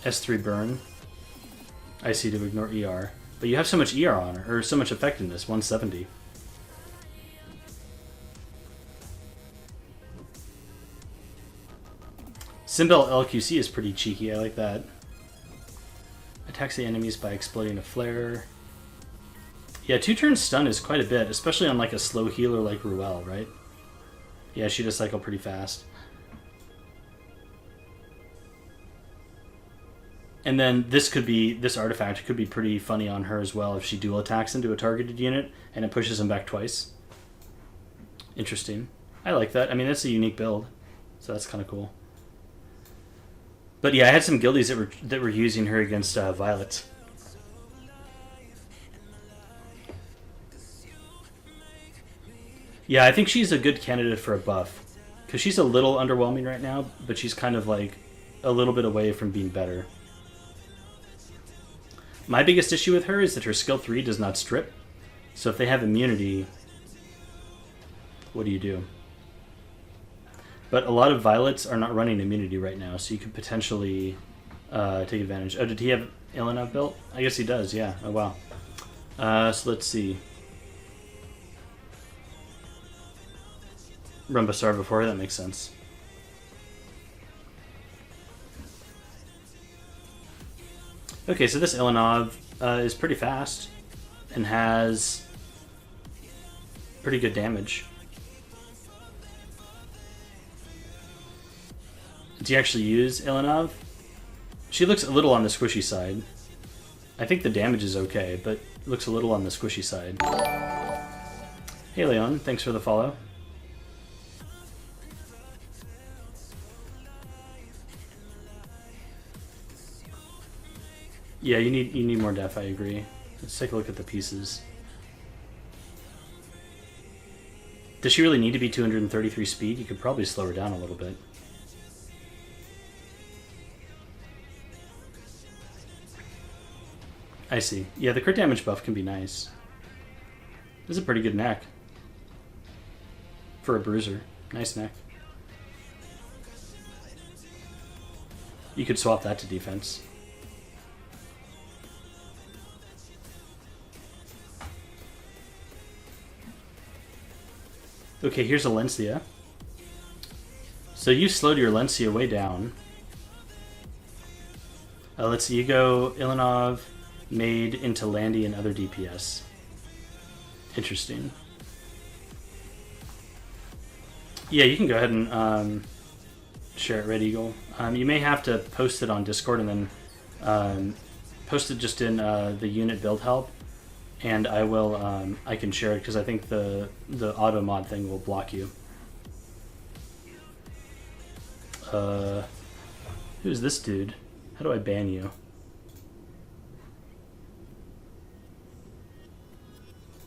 S3 burn. I see, to ignore ER. But you have so much ER on her, or so much effectiveness, 170. Symbol LQC is pretty cheeky, I like that. Attacks the enemies by exploding a flare. Yeah, 2 turns stun is quite a bit, especially on like a slow healer like Ruel, right? Yeah, she does cycle pretty fast. And then this artifact could be pretty funny on her as well if she dual attacks into a targeted unit and it pushes him back twice. Interesting. I like that. I mean, that's a unique build, so that's kind of cool. But yeah, I had some guildies that were using her against Violet. Yeah, I think she's a good candidate for a buff because she's a little underwhelming right now, but she's kind of like a little bit away from being better. My biggest issue with her is that her skill 3 does not strip. So if they have immunity, what do you do? But a lot of Violets are not running immunity right now, so you could potentially take advantage. Oh, did he have Ilanov built? I guess he does, yeah. Oh, wow. So let's see. Run Basar before, that makes sense. Okay, so this Ilanov is pretty fast and has pretty good damage. Do you actually use Ilanov? She looks a little on the squishy side. I think the damage is okay, but looks a little on the squishy side. Hey Leon, thanks for the follow. Yeah, you need more def, I agree. Let's take a look at the pieces. Does she really need to be 233 speed? You could probably slow her down a little bit. I see. Yeah, the crit damage buff can be nice. This is a pretty good neck. For a bruiser. Nice neck. You could swap that to defense. Okay, here's a Lencia. So you slowed your Lencia way down. Let's see, you go Ilanov, made into Landy and other DPS. Interesting. Yeah, you can go ahead and share it, Red Eagle. You may have to post it on Discord and then post it just in the unit build help. And I will, I can share it because I think the auto mod thing will block you. Who's this dude? How do I ban you?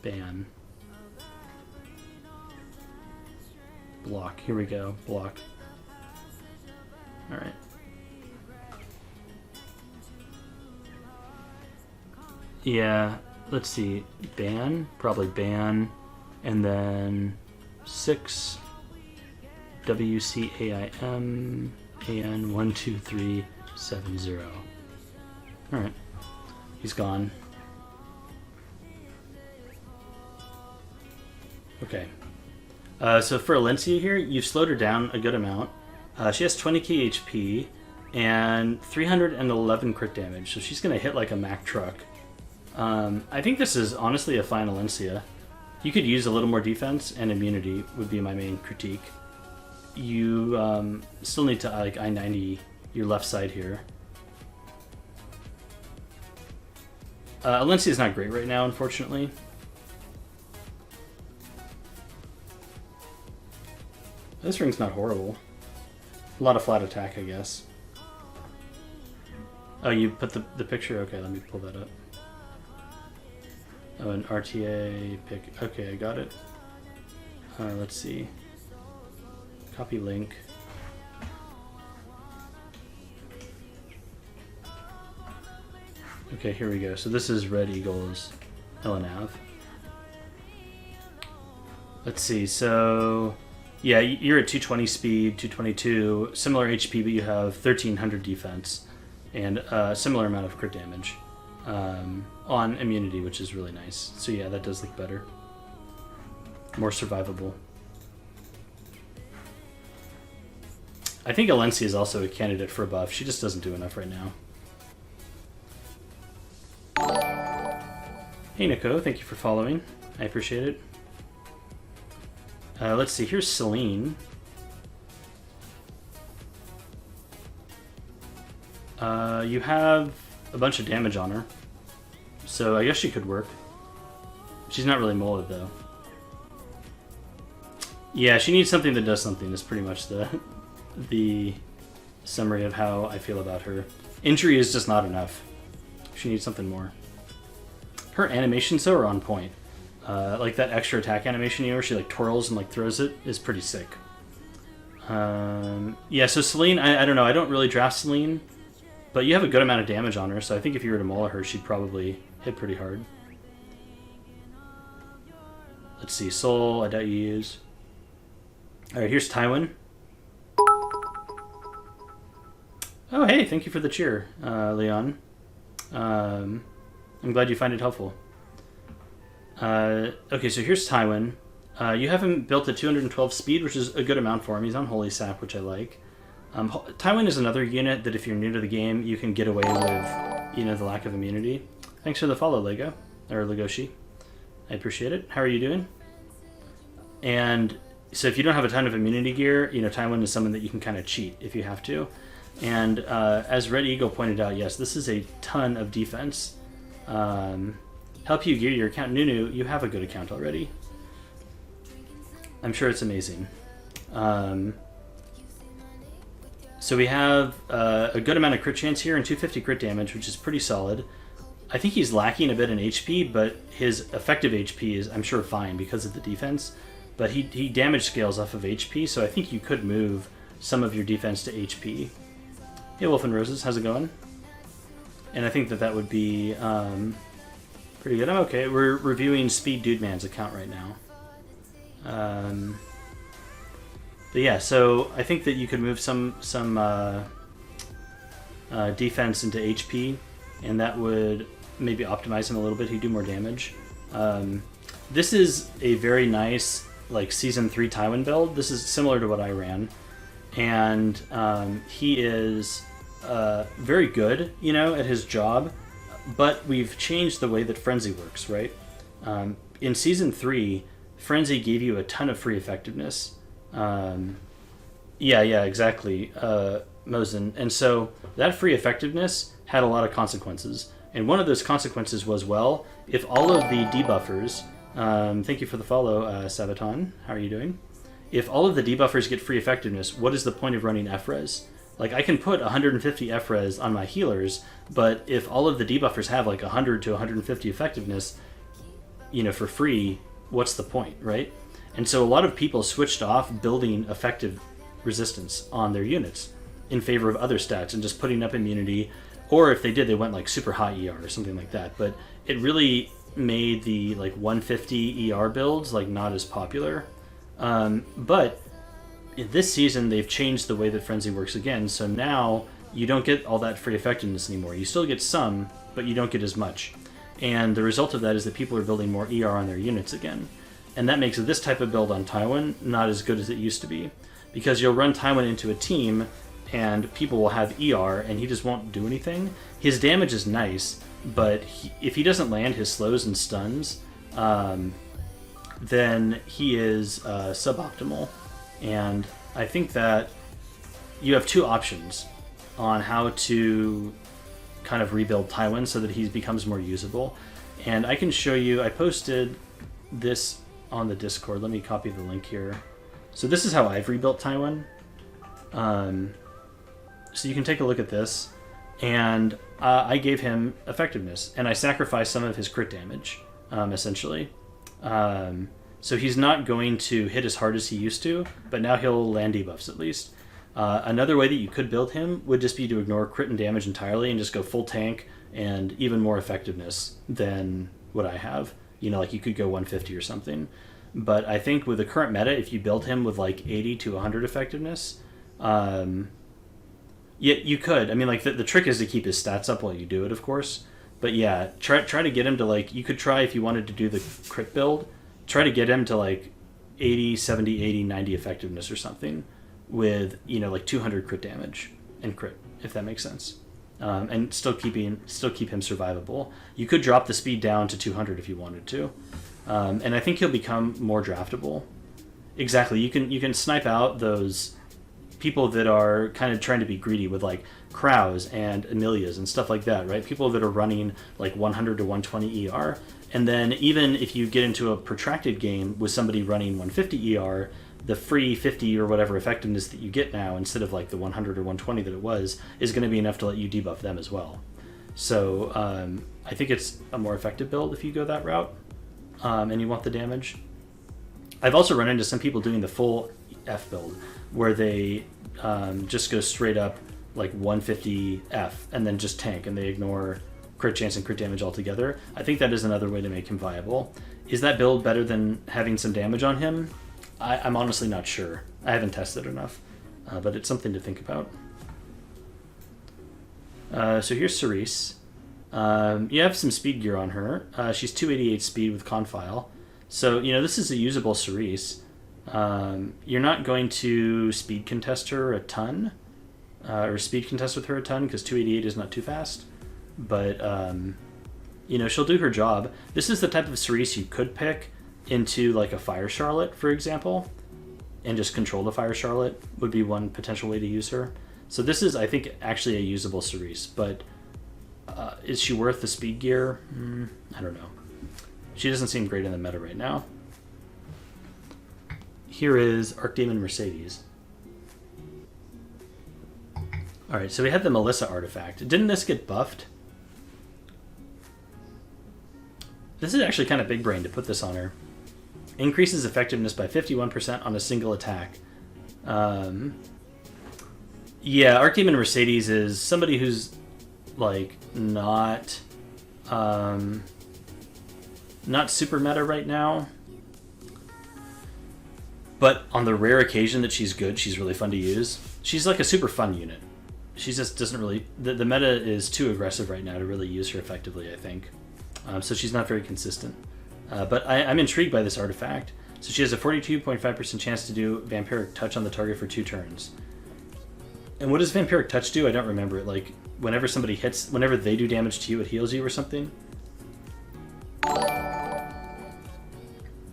Ban. Block. Here we go. Block. Alright. Yeah. Let's see, ban, probably ban, and then 6 WCAIM AN 12370. Alright, he's gone. Okay, so for Alencia here, you've slowed her down a good amount. She has 20k HP and 311 crit damage, so she's going to hit like a Mack truck. I think this is honestly a fine Alencia. You could use a little more defense, and immunity would be my main critique. You still need to like I-90 your left side here. Alencia is not great right now, unfortunately. This ring's not horrible. A lot of flat attack, I guess. Oh, you put the picture? Okay, let me pull that up. Oh, an RTA pick. Okay, I got it. Let's see. Copy link. Okay, here we go. So this is Red Eagle's Elanav. Let's see. So, yeah, you're at 220 speed, 222, similar HP, but you have 1300 defense and a similar amount of crit damage. On immunity, which is really nice. So yeah, that does look better. More survivable. I think Alencia is also a candidate for a buff. She just doesn't do enough right now. Hey Nico, thank you for following. I appreciate it. Let's see, here's Celine. You have a bunch of damage on her, so I guess she could work. She's not really molded, though. Yeah, she needs something that does something, is pretty much the summary of how I feel about her. Injury is just not enough. She needs something more. Her animations, though, are on point. Like that extra attack animation, where she like twirls and like throws it, is pretty sick. Yeah, so Celine, I don't know. I don't really draft Celine, but you have a good amount of damage on her, so I think if you were to maul her, she'd probably hit pretty hard. Let's see, Soul, I doubt you use. Alright, here's Tywin. Oh, hey, thank you for the cheer, Leon. I'm glad you find it helpful. Okay, so here's Tywin. You have him built at 212 speed, which is a good amount for him. He's on Holy Sap, which I like. Tywin is another unit that if you're new to the game, you can get away with, the lack of immunity. Thanks for the follow, Lego. Or Legoshi. I appreciate it. How are you doing? And so if you don't have a ton of immunity gear, Tywin is someone that you can kind of cheat if you have to. And as Red Eagle pointed out, yes, this is a ton of defense. Help you gear your account. Nunu, you have a good account already. I'm sure it's amazing. So we have a good amount of crit chance here and 250 crit damage, which is pretty solid. I think he's lacking a bit in HP, but his effective HP is, I'm sure, fine because of the defense. But he damage scales off of HP, so I think you could move some of your defense to HP. Hey, Wolf and Roses, how's it going? And I think that would be pretty good. I'm okay. We're reviewing Speedudeman's account right now. But yeah, so I think that you could move some defense into HP, and that would maybe optimize him a little bit. He'd do more damage. This is a very nice Season 3 Tywin build. This is similar to what I ran. And he is very good, at his job, but we've changed the way that Frenzy works, right? In Season 3, Frenzy gave you a ton of free effectiveness. Yeah, exactly, Mosin. And so that free effectiveness had a lot of consequences. And one of those consequences was, well, if all of the debuffers... thank you for the follow, Sabaton. How are you doing? If all of the debuffers get free effectiveness, what is the point of running FRES? I can put 150 FRES on my healers, but if all of the debuffers have 100 to 150 effectiveness, for free, what's the point, right? And so a lot of people switched off building effective resistance on their units in favor of other stats and just putting up immunity, or if they did, they went super high ER or something like that. But it really made the 150 ER builds not as popular. But in this season, they've changed the way that Frenzy works again, so now you don't get all that free effectiveness anymore. You still get some, but you don't get as much. And the result of that is that people are building more ER on their units again. And that makes this type of build on Tywin not as good as it used to be. Because you'll run Tywin into a team, and people will have ER, and he just won't do anything. His damage is nice, but if he doesn't land his slows and stuns, then he is suboptimal. And I think that you have two options on how to kind of rebuild Tywin so that he becomes more usable. And I can show you, I posted this on the Discord. Let me copy the link here. So this is how I've rebuilt Tywin. So you can take a look at this. And I gave him effectiveness, and I sacrificed some of his crit damage, essentially. So he's not going to hit as hard as he used to, but now he'll land debuffs at least. Another way that you could build him would just be to ignore crit and damage entirely and just go full tank and even more effectiveness than what I have. You could go 150 or something. But I think with the current meta, if you build him with 80 to 100 effectiveness, yeah, you could. I mean, the trick is to keep his stats up while you do it, of course. But yeah, try to get him to you could try if you wanted to do the crit build, try to get him to 80, 70, 80, 90 effectiveness or something with 200 crit damage and crit, if that makes sense. And still keep him survivable. You could drop the speed down to 200 if you wanted to, and I think he'll become more draftable. Exactly, you can snipe out those people that are kind of trying to be greedy with like Crows and Amelias and stuff like that, right? People that are running like 100 to 120 ER. And then even if you get into a protracted game with somebody running 150 ER, the free 50 or whatever effectiveness that you get now, instead of like the 100 or 120 that it was, is going to be enough to let you debuff them as well. So I think it's a more effective build if you go that route and you want the damage. I've also run into some people doing the full F build where they just go straight up like 150 F and then just tank, and they ignore crit chance and crit damage altogether. I think that is another way to make him viable. Is that build better than having some damage on him? I'm honestly not sure. I haven't tested enough, but it's something to think about. So here's Cerise. You have some speed gear on her. She's 288 speed with Confile. So, you know, this is a usable Cerise. You're not going to speed contest her a ton, or speed contest with her a ton, because 288 is not too fast. But, you know, she'll do her job. This is the type of Cerise you could pick into, like, a Fire Charlotte, for example, and just control the Fire Charlotte would be one potential way to use her. So this is, I think, actually a usable Cerise, but is she worth the speed gear? I don't know. She doesn't seem great in the meta right now. Here is Archdemon Mercedes. Alright, so we had the Melissa artifact. Didn't this get buffed? This is actually kind of big brain to put this on her. Increases effectiveness by 51% on a single attack. Yeah, Archdemon Mercedes is somebody who's like not super meta right now, but on the rare occasion that she's good, she's really fun to use. She's like a super fun unit. She just doesn't really, the meta is too aggressive right now to really use her effectively, I think. So she's not very consistent. But I'm intrigued by this artifact. So she has a 42.5% chance to do Vampiric Touch on the target for 2 turns. And what does Vampiric Touch do? I don't remember it. Like, whenever somebody hits, whenever they do damage to you, it heals you or something?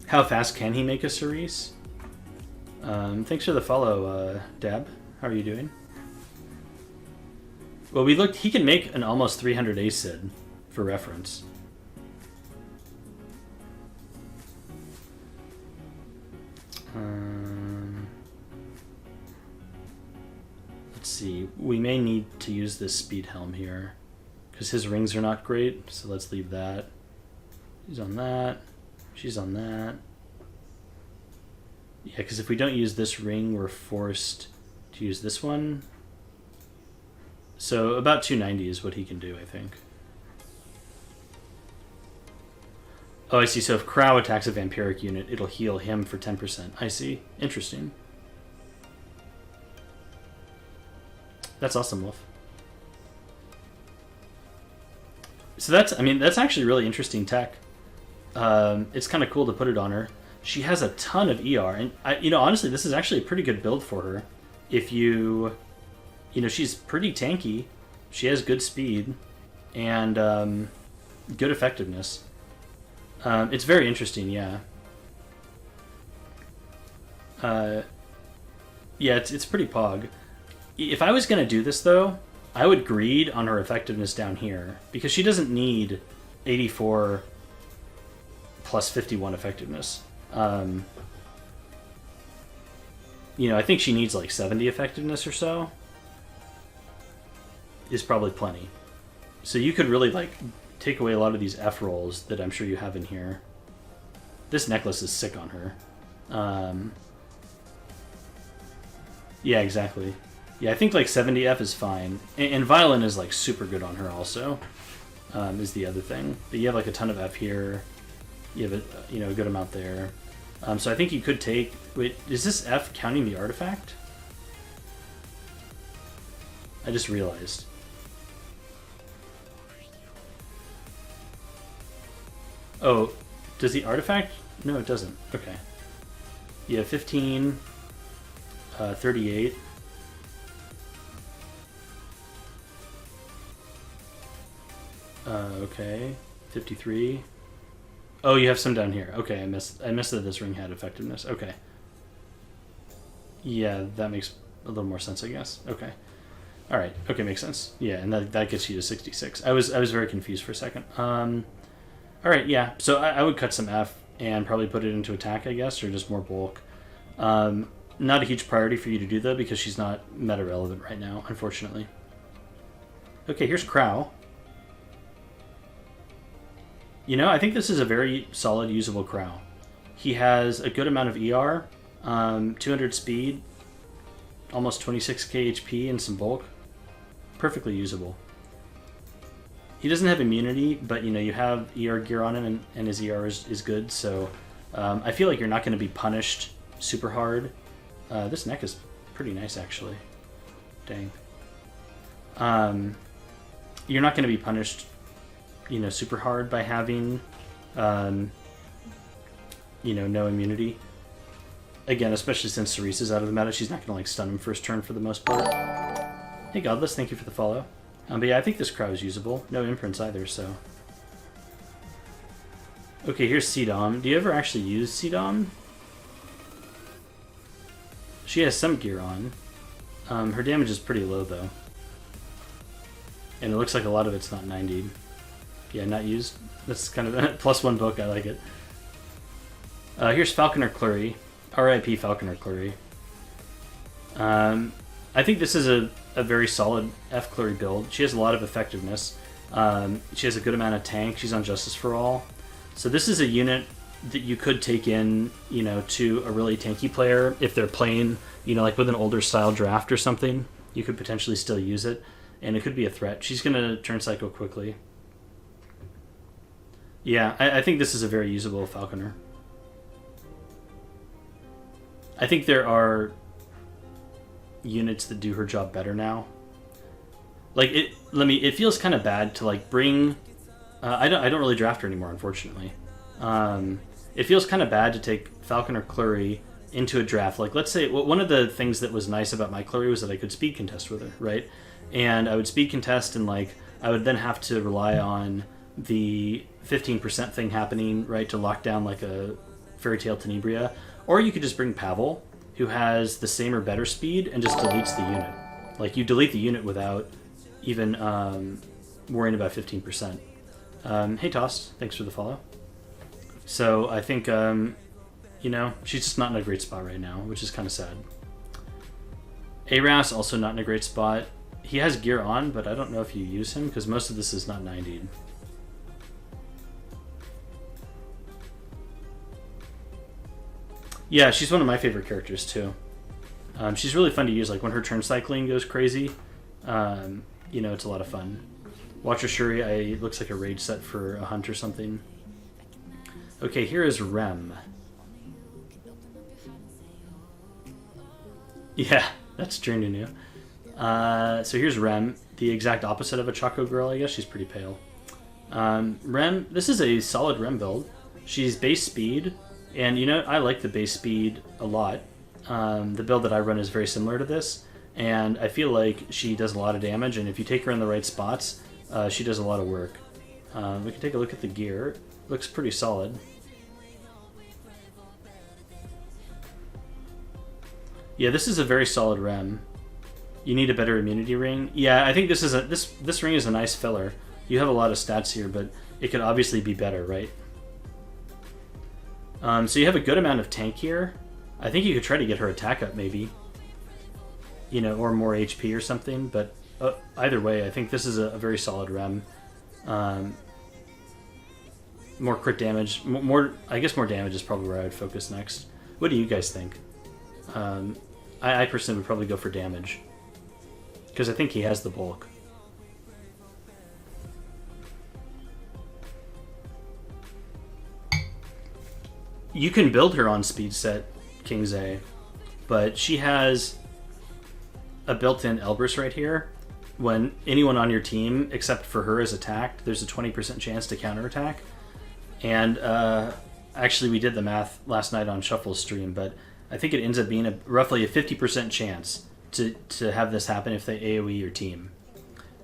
How fast can he make a Cerise? Thanks for the follow, Dab. How are you doing? Well, we looked, he can make an almost 300 ACID, for reference. Let's see. We may need to use this speed helm here, because his rings are not great, so let's leave that. He's on that. She's on that. Yeah, because if we don't use this ring, we're forced to use this one. So about 290 is what he can do, I think. Oh, I see. So if Crow attacks a Vampiric unit, it'll heal him for 10%. I see. Interesting. That's awesome, Wolf. So that's actually really interesting tech. It's kind of cool to put it on her. She has a ton of ER, and honestly, this is actually a pretty good build for her. If she's pretty tanky, she has good speed, and good effectiveness. It's very interesting, yeah. Yeah, it's pretty pog. If I was going to do this, though, I would greed on her effectiveness down here, because she doesn't need 84 plus 51 effectiveness. I think she needs like 70 effectiveness or so. Is probably plenty. So you could really like take away a lot of these F rolls that I'm sure you have in here. This necklace is sick on her. Yeah, exactly. Yeah, I think like 70 F is fine. And Violin is like super good on her also, is the other thing. But you have like a ton of F here. You have a good amount there. So I think you could take... Wait, is this F counting the artifact? I just realized. Oh, does the artifact? No, it doesn't. Okay. Yeah, 15, 38. Okay, 53. Oh, you have some down here. Okay, I missed that this ring had effectiveness. Okay. Yeah, that makes a little more sense, I guess. Okay. All right. Okay, makes sense. Yeah, and that gets you to 66. I was very confused for a second. All right, yeah. So I would cut some F and probably put it into attack, I guess, or just more bulk. Not a huge priority for you to do, though, because she's not meta-relevant right now, unfortunately. Okay, here's Crow. You know, I think this is a very solid, usable Crow. He has a good amount of ER, 200 speed, almost 26k HP, and some bulk. Perfectly usable. He doesn't have immunity, but you know, you have ER gear on him, and his ER is good, so I feel like you're not going to be punished super hard. This neck is pretty nice, actually. Dang. You're not going to be punished, you know, super hard by having, you know, no immunity. Again, especially since Cerise is out of the meta, she's not going to, like, stun him first turn for the most part. Hey, Godless, thank you for the follow. But yeah, I think this Crow is usable. No imprints either, so... Okay, here's Speedudeman. Do you ever actually use Speedudeman? She has some gear on. Her damage is pretty low, though. And it looks like a lot of it's not 90. Yeah, not used. That's kind of a +1 book, I like it. Here's Falconer Clury. R.I.P. Falconer Clury. I think this is a very solid F Clury build. She has a lot of effectiveness. She has a good amount of tank. She's on Justice for All. So this is a unit that you could take in, you know, to a really tanky player if they're playing, you know, like with an older style draft or something. You could potentially still use it, and it could be a threat. She's going to turn cycle quickly. Yeah, I think this is a very usable Falconer. I think there are units that do her job better now. Like it feels kind of bad to like bring. I don't really draft her anymore, unfortunately. It feels kind of bad to take Falconer Clury into a draft. Like, let's say one of the things that was nice about my Clury was that I could speed contest with her, right? And I would speed contest, and like I would then have to rely on the 15% thing happening, right, to lock down like a Fairy Tale Tenebria. Or you could just bring Pavel, who has the same or better speed, and just deletes the unit. Like, you delete the unit without even worrying about 15%. Hey, Toss, thanks for the follow. So I think, you know, she's just not in a great spot right now, which is kind of sad. Aras, also not in a great spot. He has gear on, but I don't know if you use him, because most of this is not 90'd. Yeah, she's one of my favorite characters, too. She's really fun to use. Like, when her turn cycling goes crazy, you know, it's a lot of fun. Watcher Shuri, looks like a rage set for a hunt or something. Okay, here is Rem. Yeah, that's true, new. So here's Rem, the exact opposite of a Choco Girl, I guess. She's pretty pale. Rem, this is a solid Rem build. She's base speed. And, you know, I like the base speed a lot. The build that I run is very similar to this, and I feel like she does a lot of damage, and if you take her in the right spots, she does a lot of work. We can take a look at the gear. Looks pretty solid. Yeah, this is a very solid Rem. You need a better immunity ring. Yeah, I think this is this ring is a nice filler. You have a lot of stats here, but it could obviously be better, right? So you have a good amount of tank here. I think you could try to get her attack up, maybe. You know, or more HP or something. But either way, I think this is a very solid Rem. More crit damage. I guess more damage is probably where I would focus next. What do you guys think? I personally would probably go for damage. Because I think he has the bulk. You can build her on speed set, King's A, but she has a built-in Elbrus right here. When anyone on your team, except for her, is attacked, there's a 20% chance to counterattack. And actually, we did the math last night on Shuffle's stream, but I think it ends up being roughly a 50% chance to have this happen if they AoE your team.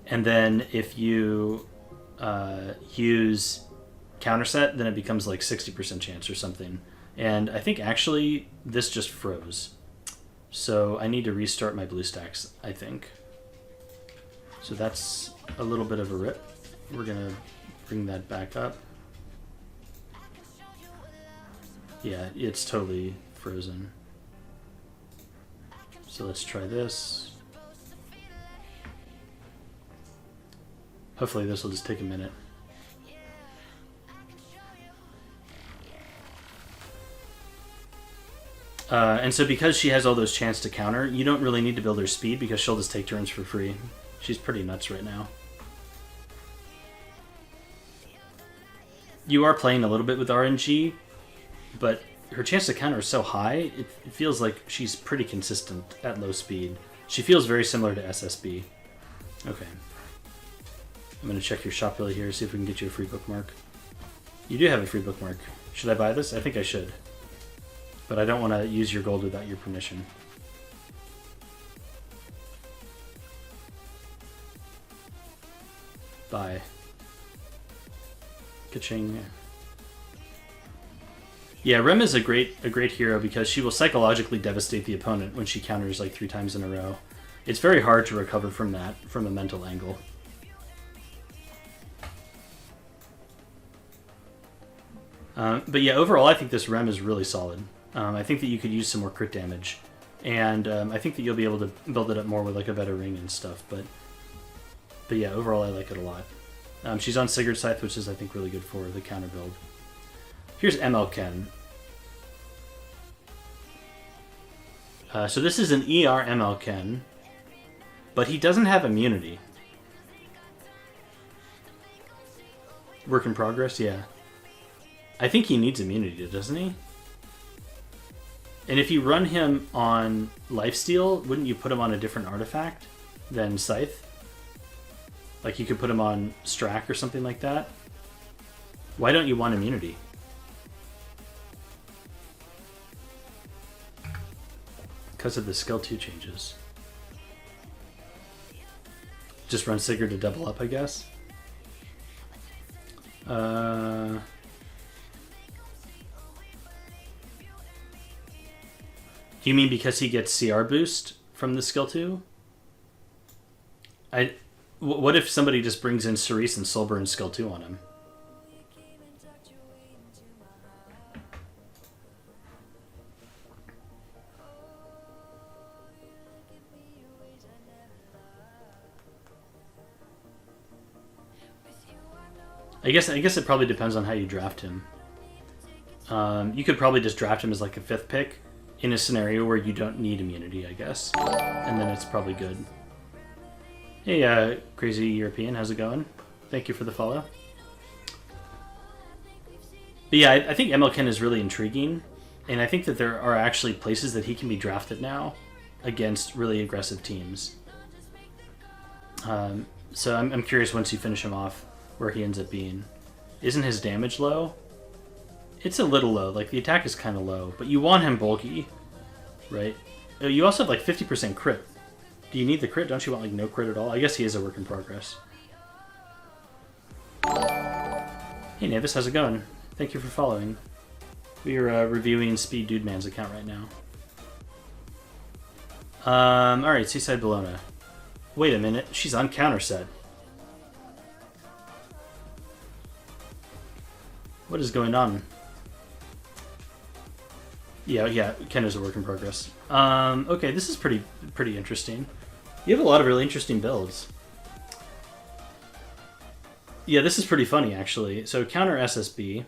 And then if you use counterset, then it becomes like 60% chance or something. And I think actually this just froze. So I need to restart my BlueStacks, I think. So that's a little bit of a rip. We're going to bring that back up. Yeah, it's totally frozen. So let's try this. Hopefully this will just take a minute. And so because she has all those chances to counter, you don't really need to build her speed because she'll just take turns for free. She's pretty nuts right now. You are playing a little bit with RNG, but her chance to counter is so high, it feels like she's pretty consistent at low speed. She feels very similar to SSB. Okay. I'm going to check your shop really here, see if we can get you a free bookmark. You do have a free bookmark. Should I buy this? I think I should. But I don't want to use your gold without your permission. Buy. Ka-ching. Yeah, Rem is a great hero because she will psychologically devastate the opponent when she counters like 3 times in a row. It's very hard to recover from that from a mental angle. But yeah, overall, I think this Rem is really solid. I think that you could use some more crit damage, and I think that you'll be able to build it up more with like a better ring and stuff. But yeah, overall, I like it a lot. She's on Sigurd Scythe, which is I think really good for the counter build. Here's ML Ken. So this is an ER ML Ken, but he doesn't have immunity. Work in progress, yeah. I think he needs immunity, doesn't he? And if you run him on Lifesteal, wouldn't you put him on a different artifact than Scythe? Like you could put him on Strack or something like that? Why don't you want immunity? Because of the skill 2 changes. Just run Sigurd to double up, I guess. Do you mean because he gets CR boost from the skill 2? What if somebody just brings in Cerise and Soulburn skill 2 on him? I guess it probably depends on how you draft him. You could probably just draft him as like a 5th pick in a scenario where you don't need immunity, I guess. And then it's probably good. Hey, Crazy European, how's it going? Thank you for the follow. But yeah, I think ML Ken is really intriguing. And I think that there are actually places that he can be drafted now against really aggressive teams. So I'm curious once you finish him off where he ends up being. Isn't his damage low? It's a little low. Like, the attack is kind of low. But you want him bulky, right? You also have, like, 50% crit. Do you need the crit? Don't you want, like, no crit at all? I guess he is a work in progress. Hey, Navis, how's it going? Thank you for following. We are reviewing Speedudeman's account right now. Alright, Seaside Bologna. Wait a minute. She's on counter set. What is going on? Yeah, Ken is a work in progress. Okay, this is pretty interesting. You have a lot of really interesting builds. Yeah, this is pretty funny, actually. So, counter SSB.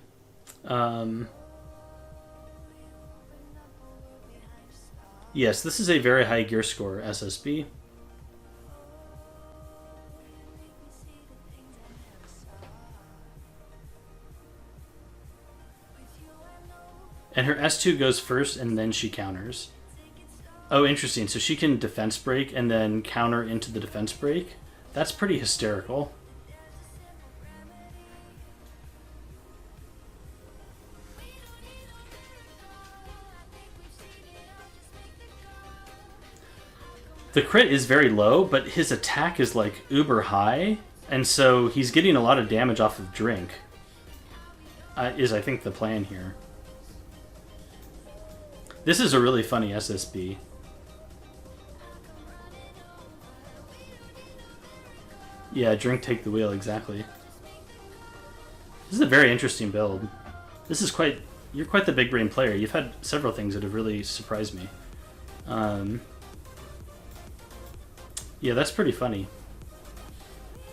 Yes, this is a very high gear score SSB. And her S2 goes first, and then she counters. Oh, interesting. So she can defense break and then counter into the defense break? That's pretty hysterical. The crit is very low, but his attack is like uber high, and so he's getting a lot of damage off of drink. Is I think the plan here. This is a really funny SSB. Yeah, drink, take the wheel, exactly. This is a very interesting build. This is quite... You're quite the big brain player. You've had several things that have really surprised me. Yeah, that's pretty funny.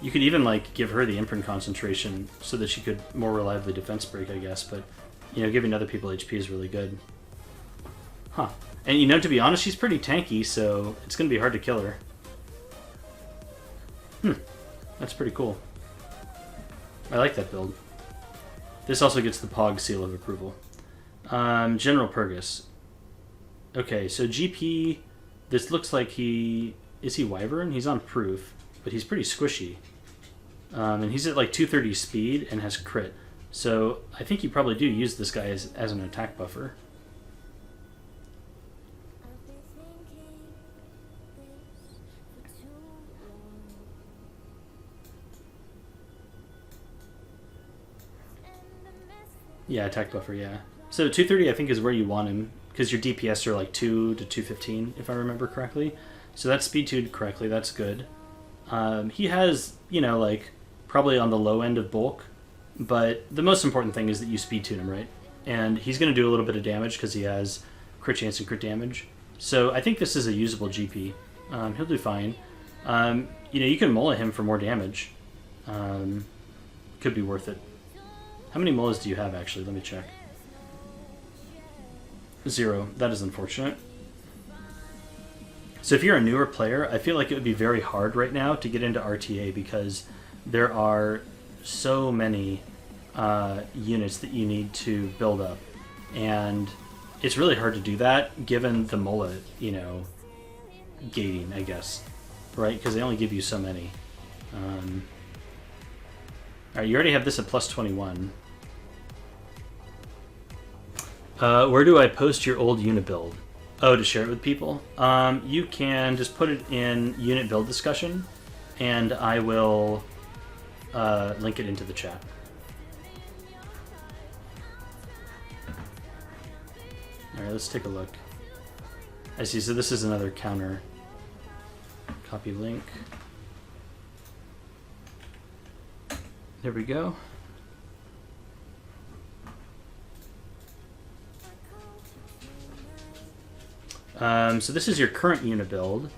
You could even, like, give her the imprint concentration so that she could more reliably defense break, I guess, but, you know, giving other people HP is really good. Huh. And, you know, to be honest, she's pretty tanky, so it's going to be hard to kill her. That's pretty cool. I like that build. This also gets the POG seal of approval. General Purgus. Okay, so GP, this looks like he... Is he Wyvern? He's on proof, but he's pretty squishy. And he's at like 230 speed and has crit. So I think you probably do use this guy as an attack buffer. Yeah, attack buffer, yeah. So 230 I think is where you want him, because your DPS are like 2 to 215, if I remember correctly. So that's speed 2'd correctly, that's good. He has, you know, like, probably on the low end of bulk, but the most important thing is that you speed tune him, right? And he's going to do a little bit of damage because he has crit chance and crit damage. So I think this is a usable GP. He'll do fine. You know, you can mullet him for more damage. Could be worth it. How many mullets do you have, actually? Let me check. 0. That is unfortunate. So if you're a newer player, I feel like it would be very hard right now to get into RTA because there are so many units that you need to build up. And it's really hard to do that given the mullet, you know, gating, I guess. Right? Because they only give you so many. Alright, you already have this at plus 21. Where do I post your old unit build? Oh, to share it with people? You can just put it in unit build discussion, and I will link it into the chat. Alright, let's take a look. I see, so this is another counter. Copy link. There we go. So this is your current unit build,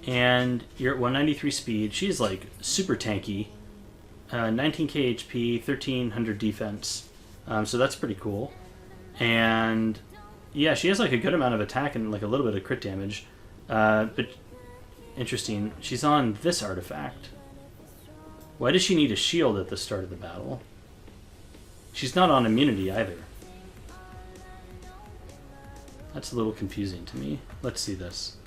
and you're at 193 speed. She's like super tanky, 19k HP, 1300 defense. So that's pretty cool. And yeah, she has like a good amount of attack and like a little bit of crit damage. But interesting, she's on this artifact. Why does she need a shield at the start of the battle? She's not on immunity either. That's a little confusing to me. Let's see this.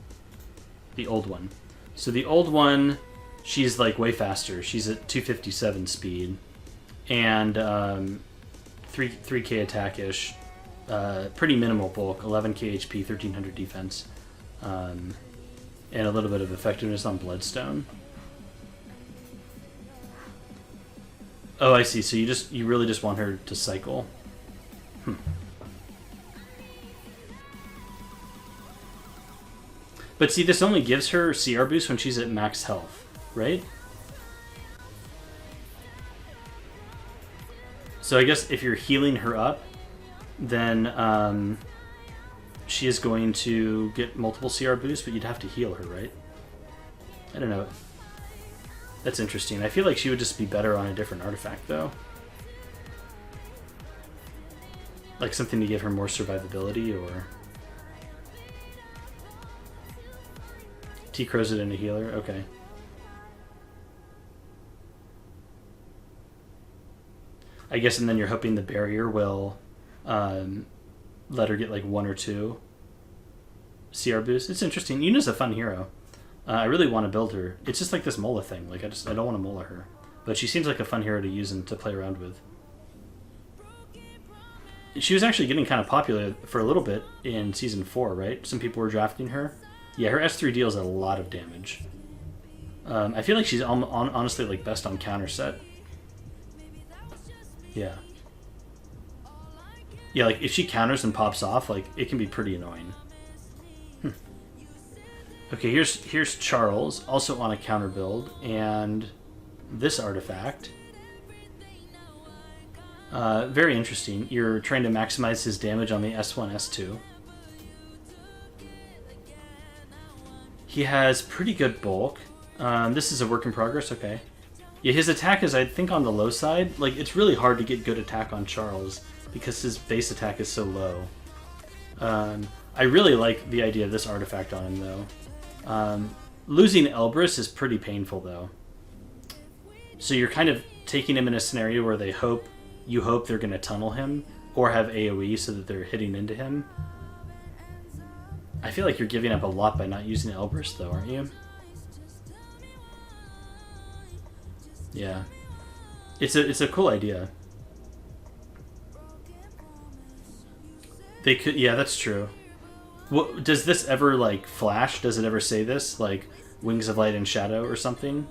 The old one. So the old one, she's like way faster. She's at 257 speed. And 3k attack-ish. Pretty minimal bulk. 11k HP, 1300 defense. And a little bit of effectiveness on Bloodstone. Oh, I see. So you really just want her to cycle. But see, this only gives her CR boost when she's at max health, right? So I guess if you're healing her up, then she is going to get multiple CR boosts, but you'd have to heal her, right? I don't know. That's interesting. I feel like she would just be better on a different artifact, though. Like something to give her more survivability, or... T-Crows it into healer? Okay. I guess, and then you're hoping the barrier will let her get like 1 or 2 CR boosts. It's interesting. Yuna's a fun hero. I really want to build her. It's just like this Mola thing. Like I don't want to Mola her. But she seems like a fun hero to use and to play around with. She was actually getting kind of popular for a little bit in Season 4, right? Some people were drafting her. Yeah, her S3 deals a lot of damage. I feel like she's honestly like best on counter set. Yeah. Yeah, like if she counters and pops off, like it can be pretty annoying. Okay, here's Charles, also on a counter build, and this artifact. Very interesting. You're trying to maximize his damage on the S1, S2. He has pretty good bulk. This is a work in progress, okay. Yeah, his attack is, I think, on the low side. Like, it's really hard to get good attack on Charles because his base attack is so low. I really like the idea of this artifact on him, though. Losing Elbrus is pretty painful, though. So you're kind of taking him in a scenario where you hope they're going to tunnel him or have AoE so that they're hitting into him. I feel like you're giving up a lot by not using Elbrus, though, aren't you? Yeah. It's a cool idea. They could... Yeah, that's true. What, does this ever, like, flash? Does it ever say this? Like, Wings of Light and Shadow or something?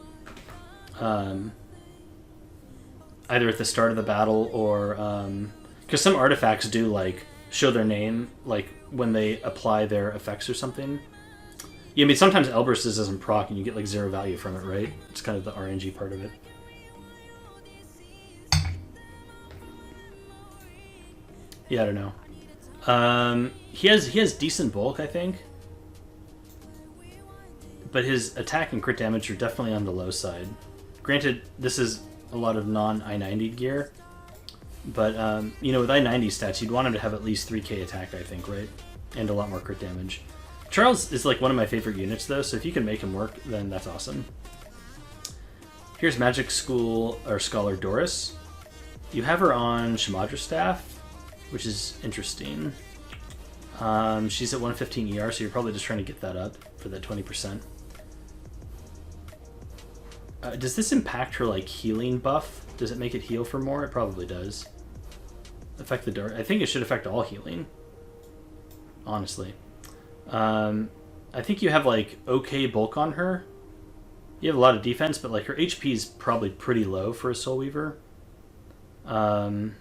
Either at the start of the battle or... Because some artifacts do, like, show their name, like, when they apply their effects or something. Yeah, I mean, sometimes Elbrus doesn't proc and you get, like, 0 value from it, right? It's kind of the RNG part of it. Yeah, I don't know. He has decent bulk, I think. But his attack and crit damage are definitely on the low side. Granted, this is a lot of non-I-90 gear. But, you know, with I-90 stats, you'd want him to have at least 3k attack, I think, right? And a lot more crit damage. Charles is, like, one of my favorite units, though, so if you can make him work, then that's awesome. Here's Magic School, or Scholar Doris. You have her on Shamadra Staff, which is interesting. She's at 115 ER, so you're probably just trying to get that up for that 20%. Does this impact her, like, healing buff? Does it make it heal for more? It probably does. Affect the dart. I think it should affect all healing. Honestly. I think you have, like, okay bulk on her. You have a lot of defense, but, like, her HP is probably pretty low for a Soul Weaver. And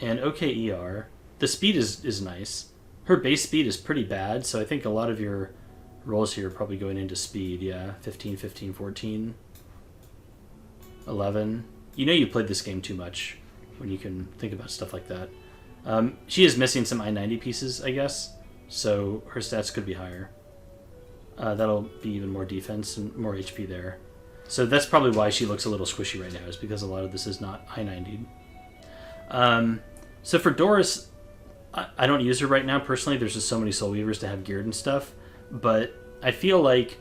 okay ER. The speed is nice. Her base speed is pretty bad, so I think a lot of your rolls here are probably going into speed. Yeah, 15, 15, 14, 11. You know you played this game too much when you can think about stuff like that. She is missing some I-90 pieces, I guess, so her stats could be higher. That'll be even more defense and more HP there. So that's probably why she looks a little squishy right now, is because a lot of this is not I-90'd. So for Doris, I don't use her right now personally. There's just so many Soul Weavers to have geared and stuff. But I feel like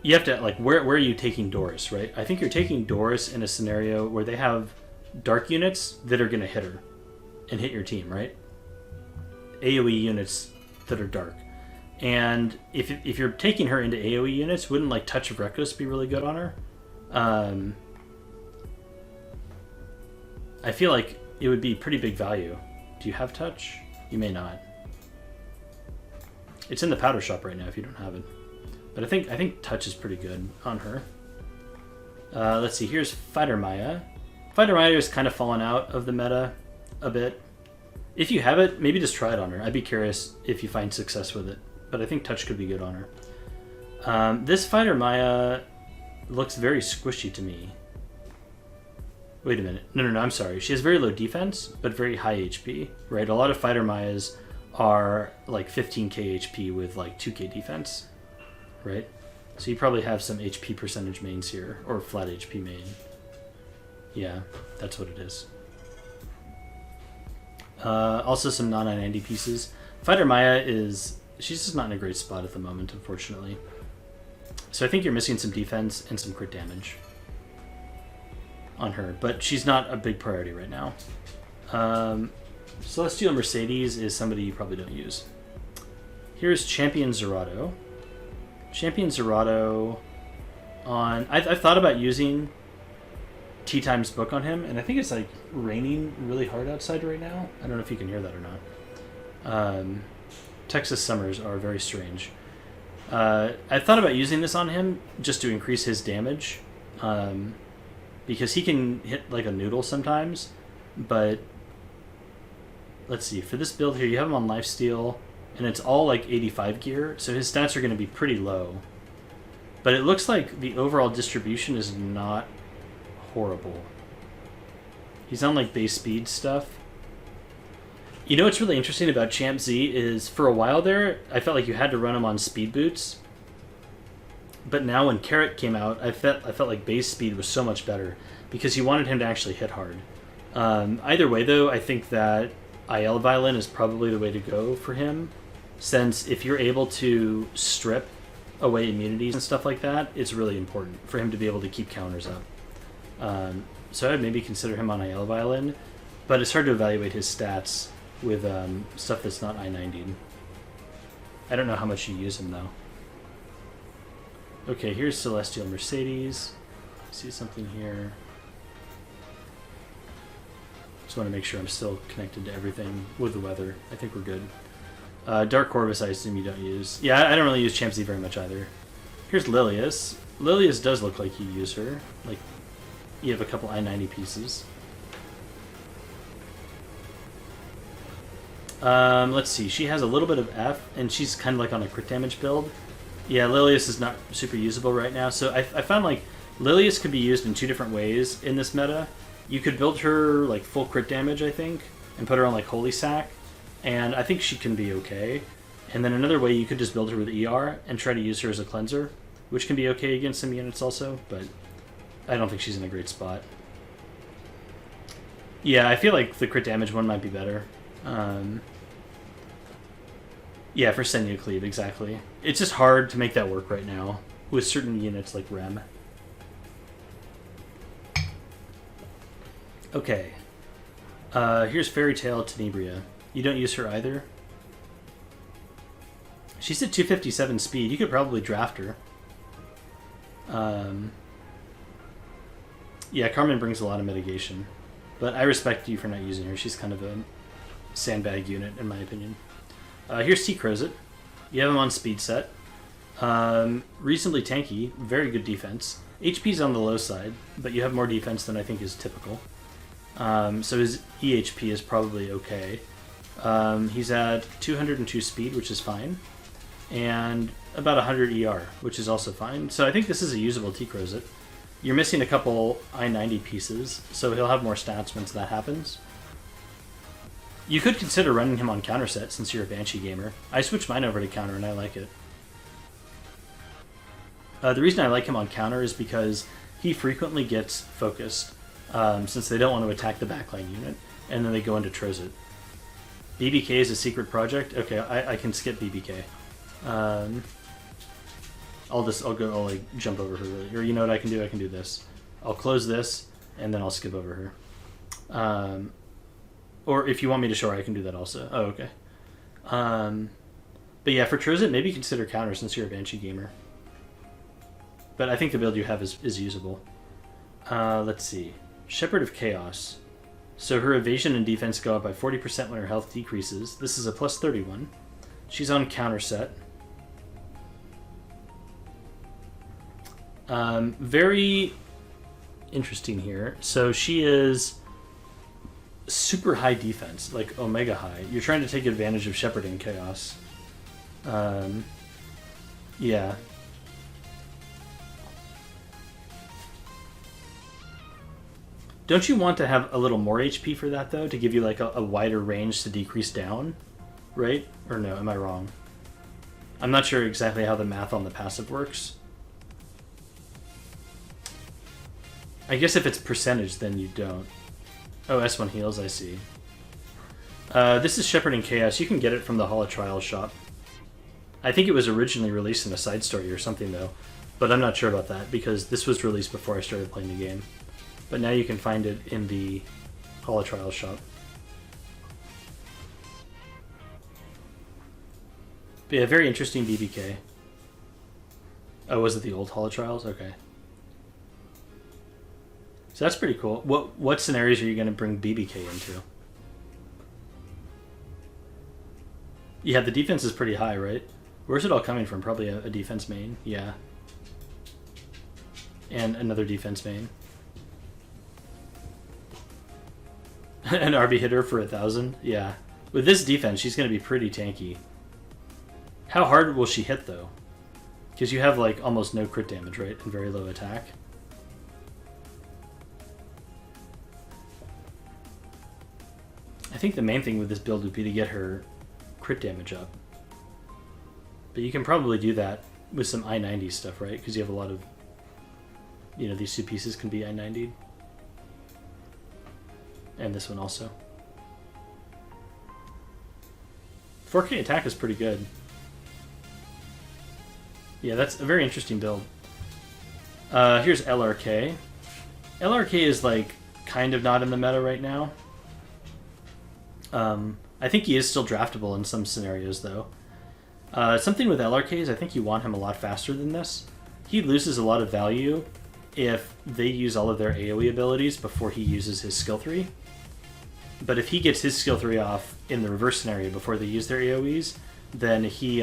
you have to, like, where are you taking Doris, right? I think you're taking Doris in a scenario where they have dark units that are going to hit her and hit your team, right? AoE units that are dark. And if you're taking her into AoE units, wouldn't, like, Touch of Rekos be really good on her? I feel like it would be pretty big value. Do you have Touch? You may not. It's in the powder shop right now if you don't have it. But I think Touch is pretty good on her. Let's see, here's Fighter Maya. Fighter Maya has kind of fallen out of the meta a bit. If you have it, maybe just try it on her. I'd be curious if you find success with it. But I think Touch could be good on her. This Fighter Maya looks very squishy to me. Wait a minute. No, I'm sorry. She has very low defense, but very high HP, right? A lot of Fighter Mayas are like 15k HP with like 2k defense, right? So you probably have some HP percentage mains here, or flat HP main. Yeah, that's what it is. Also some non-I-90 pieces. Fighter Maya she's just not in a great spot at the moment, unfortunately. So I think you're missing some defense and some crit damage on her, but she's not a big priority right now. Celestial Mercedes is somebody you probably don't use. Here's Champion Zerato. Champion Zerato on... I've thought about using Tea Time's book on him, and I think it's like raining really hard outside right now. I don't know if you can hear that or not. Texas summers are very strange. I thought about using this on him just to increase his damage, because he can hit like a noodle sometimes, but let's see, for this build here, you have him on Lifesteal, and it's all like 85 gear, so his stats are going to be pretty low. But it looks like the overall distribution is not horrible. He's on like base speed stuff. You know what's really interesting about Champ Z is for a while there, I felt like you had to run him on speed boots. But now when Carrot came out, I felt like base speed was so much better because you wanted him to actually hit hard. Either way, though, I think that IL Violin is probably the way to go for him, since if you're able to strip away immunities and stuff like that, it's really important for him to be able to keep counters up. So I'd maybe consider him on IL Violin, but it's hard to evaluate his stats with stuff that's not I-90. I don't know how much you use him, though. Okay, here's Celestial Mercedes. See something here. Just want to make sure I'm still connected to everything with the weather. I think we're good. Dark Corvus, I assume you don't use. Yeah, I don't really use Champ Z very much either. Here's Lilius. Lilius does look like you use her. Like, you have a couple I-90 pieces. Let's see. She has a little bit of F, and she's kind of like on a crit damage build. Yeah, Lilius is not super usable right now. So I found like Lilius could be used in two different ways in this meta. You could build her like full crit damage, I think, and put her on like Holy Sack, and I think she can be okay. And then another way, you could just build her with ER and try to use her as a cleanser, which can be okay against some units also, but I don't think she's in a great spot. Yeah, I feel like the crit damage one might be better. Yeah, for Senya Cleave, exactly. It's just hard to make that work right now with certain units like Rem. Okay. Here's Fairy Tale Tenebria. You don't use her either? She's at 257 speed. You could probably draft her. Yeah, Carmen brings a lot of mitigation. But I respect you for not using her. She's kind of a sandbag unit, in my opinion. Here's T. Crozet. You have him on speed set. Reasonably tanky. Very good defense. HP's on the low side, but you have more defense than I think is typical. So his EHP is probably okay. He's at 202 speed, which is fine. And about 100 ER, which is also fine. So I think this is a usable T. Crozet. You're missing a couple I-90 pieces, so he'll have more stats once that happens. You could consider running him on counter set since you're a Banshee gamer. I switched mine over to counter and I like it. The reason I like him on counter is because he frequently gets focused since they don't want to attack the backline unit, and then they go into Trozet. BBK is a secret project? Okay, I can skip BBK. I'll like jump over her really. Or you know what I can do? I can do this. I'll close this and then I'll skip over her. Or if you want me to show her, I can do that also. Oh, okay. But yeah, for Trozet, maybe consider counter since you're a Banshee gamer. But I think the build you have is usable. Let's see. Shepherd of Chaos. So her evasion and defense go up by 40% when her health decreases. This is a plus 31. She's on counter set. Very interesting here. So she is super high defense, like Omega high. You're trying to take advantage of Shepherding Chaos. Yeah. Don't you want to have a little more HP for that, though, to give you like a wider range to decrease down? Right? Or no, am I wrong? I'm not sure exactly how the math on the passive works. I guess if it's percentage, then you don't. Oh, S1 heals, I see. This is Shepherding Chaos. You can get it from the Hall of Trials shop. I think it was originally released in a side story or something, though. But I'm not sure about that, because this was released before I started playing the game. But now you can find it in the Hall of Trials shop. But yeah, very interesting BBK. Oh, was it the old Hall of Trials? Okay. So that's pretty cool. What scenarios are you going to bring BBK into? Yeah, the defense is pretty high, right? Where's it all coming from? Probably a defense main. Yeah. And another defense main. An RB hitter for 1,000? Yeah. With this defense, she's going to be pretty tanky. How hard will she hit, though? Because you have like almost no crit damage, right? And very low attack. I think the main thing with this build would be to get her crit damage up. But you can probably do that with some I-90 stuff, right? Because you have a lot of, you know, these two pieces can be I-90'd. And this one also. 4K attack is pretty good. Yeah, that's a very interesting build. Here's LRK. LRK is like kind of not in the meta right now. I think he is still draftable in some scenarios though. Something with LRK is I think you want him a lot faster than this. He loses a lot of value if they use all of their AoE abilities before he uses his skill 3. But if he gets his skill 3 off in the reverse scenario before they use their AoEs, then he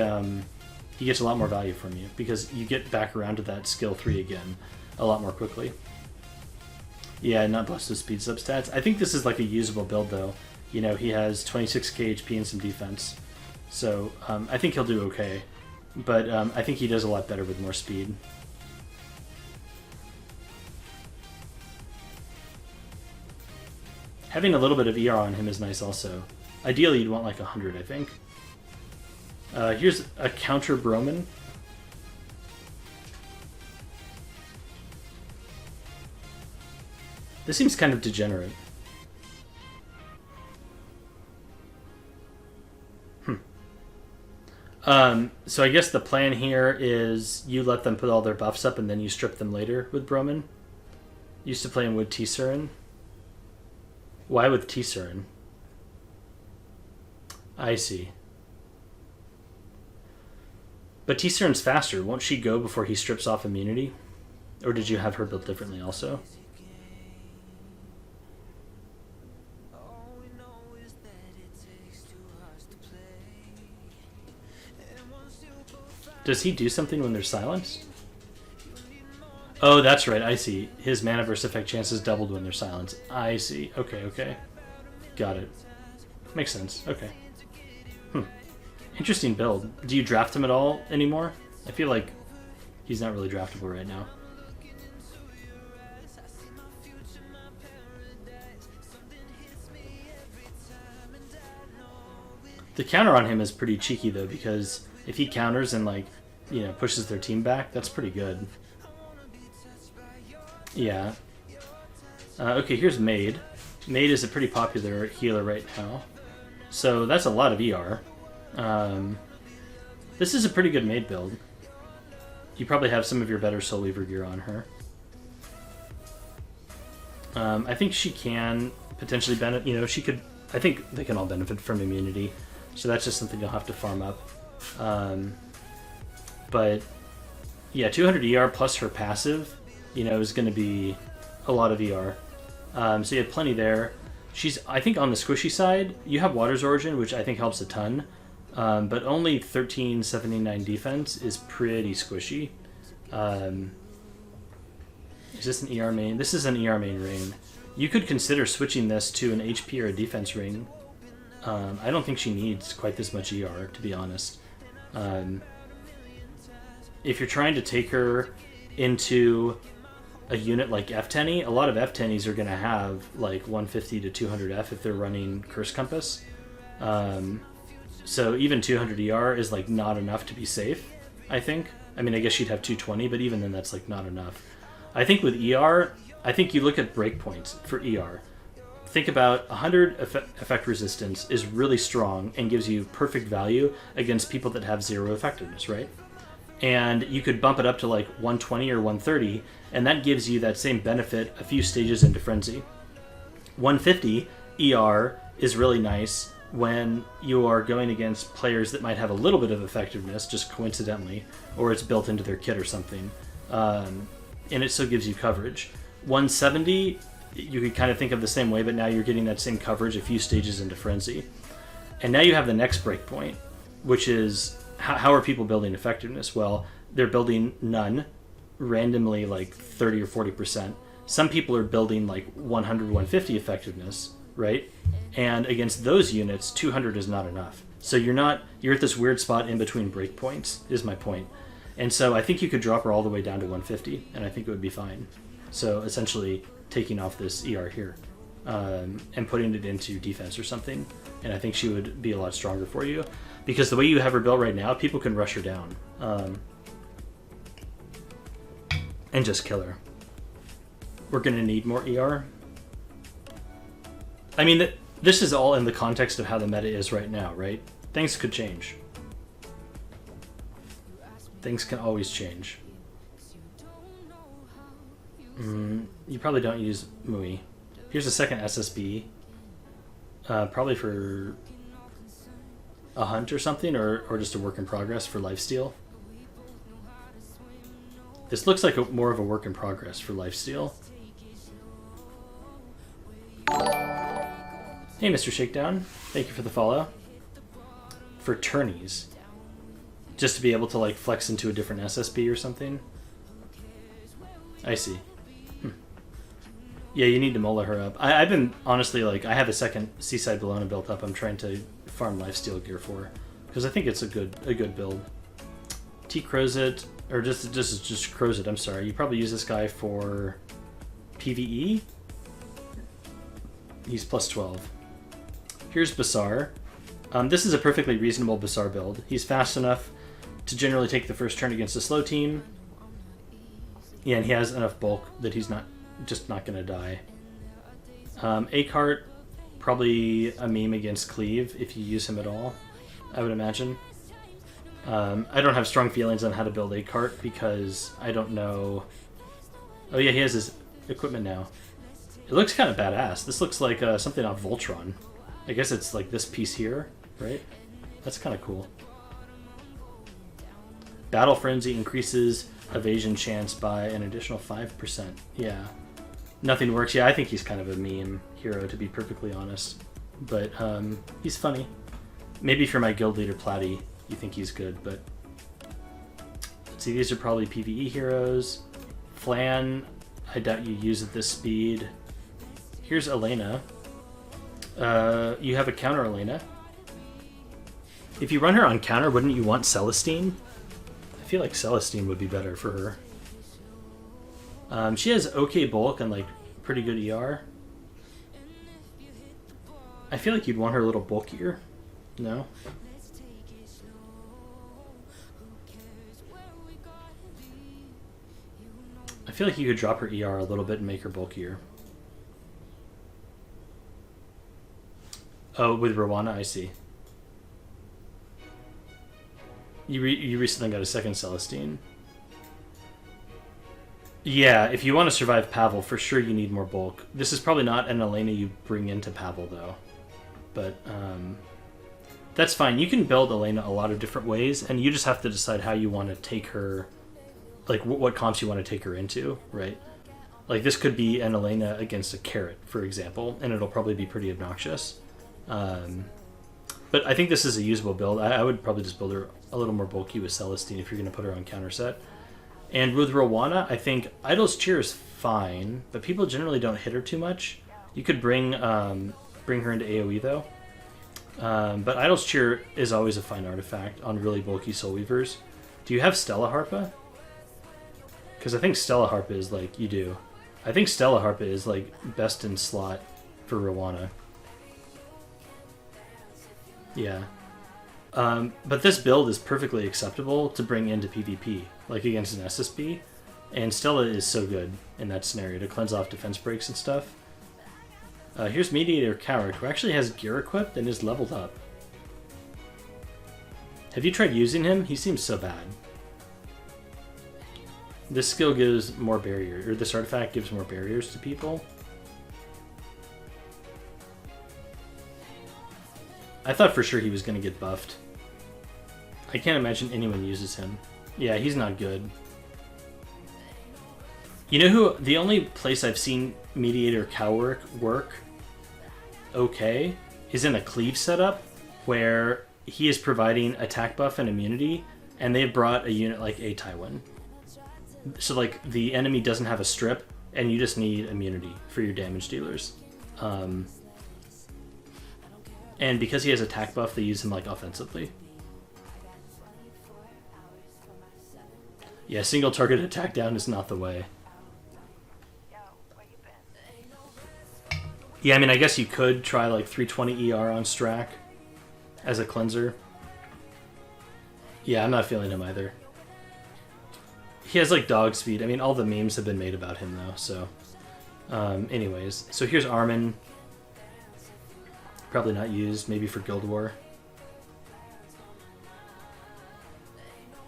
gets a lot more value from you because you get back around to that skill 3 again a lot more quickly. Yeah, not blessed with speed substats. I think this is like a usable build though. You know, he has 26k HP and some defense. So I think he'll do okay. But I think he does a lot better with more speed. Having a little bit of ER on him is nice also. Ideally, you'd want like 100, I think. Here's a counter Broman. This seems kind of degenerate. So I guess the plan here is you let them put all their buffs up and then you strip them later with Broman. Used to play him with T-Surin. Why with T-Surin? I see. But T-Surin's faster. Won't she go before he strips off immunity? Or did you have her built differently also? Does he do something when they're silenced? Oh, that's right. I see. His mana burst effect chance is doubled when they're silenced. I see. Okay, okay. Got it. Makes sense. Okay. Interesting build. Do you draft him at all anymore? I feel like he's not really draftable right now. The counter on him is pretty cheeky though, because if he counters and like, you know, pushes their team back, that's pretty good. Yeah. Okay, here's Maid. Maid is a pretty popular healer right now. So that's a lot of ER. This is a pretty good Maid build. You probably have some of your better Soul Weaver gear on her. I think she can potentially benefit, you know, she could, I think they can all benefit from immunity. So that's just something you'll have to farm up. But yeah, 200 ER plus her passive, you know, is going to be a lot of ER. So you have plenty there. She's, I think, on the squishy side. You have Water's Origin, which I think helps a ton. But only 1379 defense is pretty squishy. Is this an ER main? This is an ER main ring. You could consider switching this to an HP or a defense ring. I don't think she needs quite this much ER, to be honest. If you're trying to take her into a unit like F10, a lot of F10s are going to have like 150 to 200 F if they're running Curse Compass. So even 200 ER is like not enough to be safe, I think. I mean, I guess she'd have 220, but even then that's like not enough. I think with ER, I think you look at breakpoints for ER. Think about 100 effect resistance is really strong and gives you perfect value against people that have 0 effectiveness, right? And you could bump it up to like 120 or 130, and that gives you that same benefit a few stages into Frenzy. 150 ER is really nice when you are going against players that might have a little bit of effectiveness, just coincidentally, or it's built into their kit or something, and it still gives you coverage. 170, you could kind of think of the same way, but now you're getting that same coverage a few stages into Frenzy. And now you have the next breakpoint, which is how are people building effectiveness? Well, they're building none, randomly like 30 or 40%. Some people are building like 100, 150 effectiveness, right? And against those units, 200 is not enough. So you're at this weird spot in between breakpoints, is my point. And so I think you could drop her all the way down to 150, and I think it would be fine. So essentially taking off this ER here and putting it into defense or something, and I think she would be a lot stronger for you. Because the way you have her built right now, people can rush her down and just kill her. We're going to need more ER. I mean, this is all in the context of how the meta is right now, right? Things could change. Things can always change. You probably don't use Mui. Here's a second SSB. Probably for a hunt or something, or just a work in progress for lifesteal. This looks like more of a work in progress for lifesteal. Hey, Mr. Shakedown. Thank you for the follow. For tourneys. Just to be able to like flex into a different SSB or something. I see. Yeah, you need to mola her up. I've been, honestly, like, I have a second Seaside Bologna built up I'm trying to farm lifesteal gear for. Because I think it's a good build. T Crozet, or just Crozet, I'm sorry. You probably use this guy for PvE. He's plus 12. Here's Basar. This is a perfectly reasonable Basar build. He's fast enough to generally take the first turn against a slow team. Yeah, and he has enough bulk that he's just not going to die. Akart, probably a meme against Cleave if you use him at all, I would imagine. I don't have strong feelings on how to build Akart because I don't know... Oh yeah, he has his equipment now. It looks kind of badass. This looks like something off Voltron. I guess it's like this piece here, right? That's kind of cool. Battle Frenzy increases evasion chance by an additional 5%. Yeah. Nothing works. Yeah, I think he's kind of a meme hero, to be perfectly honest. But he's funny. Maybe for my guild leader Platy, you think he's good, but... Let's see, these are probably PvE heroes. Flan, I doubt you use at this speed. Here's Elena. You have a counter Elena. If you run her on counter, wouldn't you want Celestine? I feel like Celestine would be better for her. She has okay bulk and like pretty good ER. I feel like you'd want her a little bulkier. No? I feel like you could drop her ER a little bit and make her bulkier. Oh, with Rowana, I see. You recently got a second Celestine. Yeah, if you want to survive Pavel, for sure you need more bulk. This is probably not an Elena you bring into Pavel, though. But, that's fine. You can build Elena a lot of different ways, and you just have to decide how you want to take her... Like, what comps you want to take her into, right? Like, this could be an Elena against a Carrot, for example, and it'll probably be pretty obnoxious. But I think this is a usable build. I would probably just build her a little more bulky with Celestine if you're going to put her on counter set. And with Rowana, I think Idol's Cheer is fine, but people generally don't hit her too much. You could bring her into AoE, though. But Idol's Cheer is always a fine artifact on really bulky Soul Weavers. Do you have Stella Harpa? Because I think Stella Harpa is, like, you do. I think Stella Harpa is, like, best in slot for Rowana. Yeah. But this build is perfectly acceptable to bring into PvP, like against an SSB. And Stella is so good in that scenario to cleanse off defense breaks and stuff. Here's Mediator Coward, who actually has gear equipped and is leveled up. Have you tried using him? He seems so bad. This skill gives more barriers, or this artifact gives more barriers to people. I thought for sure he was going to get buffed. I can't imagine anyone uses him. Yeah, he's not good. You know who... The only place I've seen Mediator Cow work okay is in a Cleave setup, where he is providing attack buff and immunity, and they've brought a unit like a Tywin. So, like, the enemy doesn't have a strip, and you just need immunity for your damage dealers. And because he has attack buff, they use him, like, offensively. Yeah, single target attack down is not the way. Yeah, I mean, I guess you could try like 320 ER on Strack as a cleanser. Yeah, I'm not feeling him either. He has like dog speed. I mean, all the memes have been made about him though, so... anyways, so here's Armin. Probably not used, maybe for Guild War.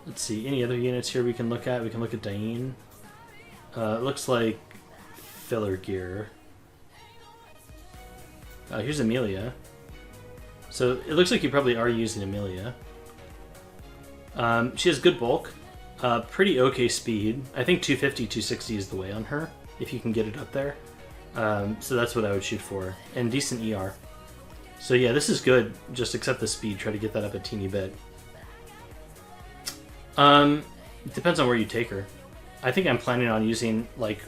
Let's see, any other units here we can look at? We can look at Dain. It looks like filler gear. Here's Amelia. So it looks like you probably are using Amelia. She has good bulk, pretty okay speed. I think 250, 260 is the way on her, if you can get it up there. So that's what I would shoot for. And decent ER. So yeah, this is good, just accept the speed, try to get that up a teeny bit. It depends on where you take her. I think I'm planning on using like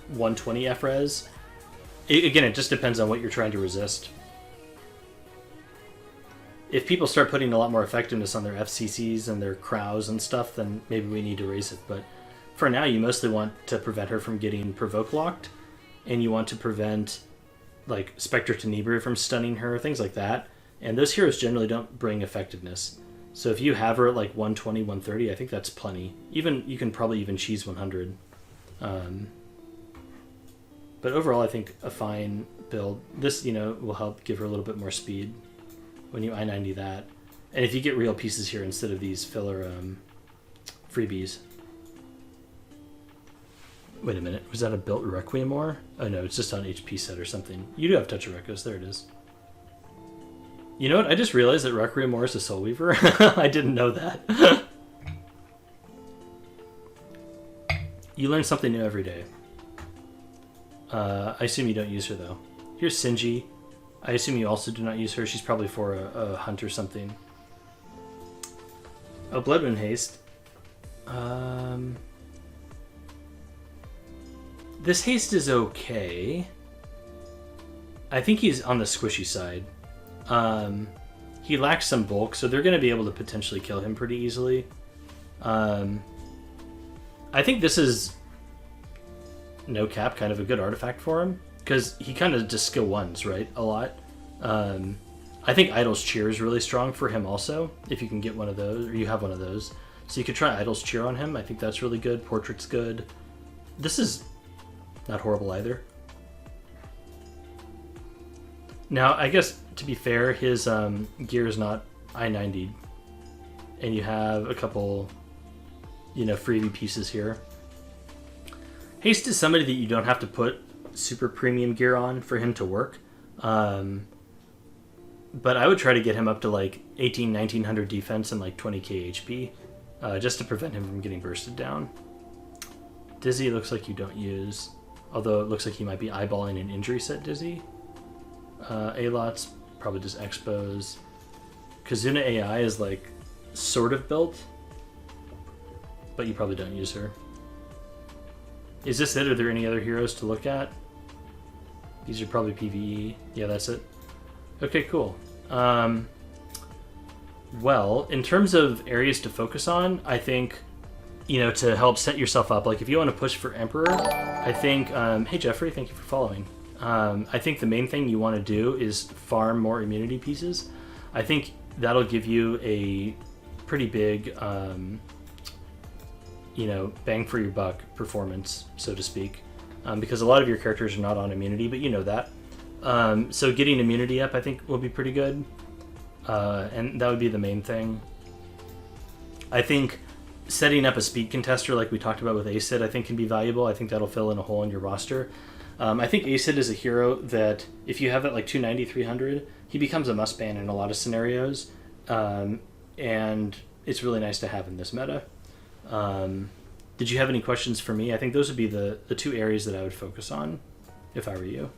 120 FRES. Again, it just depends on what you're trying to resist. If people start putting a lot more effectiveness on their FCCs and their Crows and stuff, then maybe we need to raise it. But for now, you mostly want to prevent her from getting provoke locked, and you want to prevent like Spectre Tenebria from stunning her, things like that. And those heroes generally don't bring effectiveness. So if you have her at like 120, 130, I think that's plenty. Even you can probably even cheese 100. But overall, I think a fine build. This, will help give her a little bit more speed when you I-90 that. And if you get real pieces here instead of these filler freebies. Wait a minute, was that a built Requiem War? Oh no, it's just on HP set or something. You do have Touch of Echoes, there it is. You know what, I just realized that Requiem War is a Soul Weaver. I didn't know that. You learn something new every day. I assume you don't use her though. Here's Sinji. I assume you also do not use her. She's probably for a hunt or something. Oh, Bloodwind Haste. This haste is okay. I think he's on the squishy side. He lacks some bulk, so they're going to be able to potentially kill him pretty easily. I think this is, no cap, kind of a good artifact for him, because he kind of just skill ones, right, a lot. I think Idol's Cheer is really strong for him also, if you can get one of those, or you have one of those. So you could try Idol's Cheer on him. I think that's really good. Portrait's good. This is not horrible either. Now, I guess, to be fair, his gear is not I-90'd. And you have a couple, freebie pieces here. Haste is somebody that you don't have to put super premium gear on for him to work. But I would try to get him up to like 1900 defense and like 20k HP, just to prevent him from getting bursted down. Dizzy looks like you don't use, although it looks like he might be eyeballing an injury set Dizzy. A-Lot's probably just Expos. Kazuna AI is like sort of built, but you probably don't use her. Is this it? Are there any other heroes to look at? These are probably PvE. Yeah, that's it. Okay, cool. Well, in terms of areas to focus on, I think, to help set yourself up, like if you want to push for Emperor, I think, hey Jeffrey, thank you for following. I think the main thing you want to do is farm more immunity pieces. I think that'll give you a pretty big, bang for your buck performance, so to speak. Because a lot of your characters are not on immunity, but you know that. So getting immunity up, I think, will be pretty good. And that would be the main thing. I think setting up a speed contester like we talked about with Acid, I think can be valuable. I think that'll fill in a hole in your roster. I think Acid is a hero that if you have it like 290, 300, he becomes a must ban in a lot of scenarios. And it's really nice to have in this meta. Did you have any questions for me? I think those would be the two areas that I would focus on if I were you.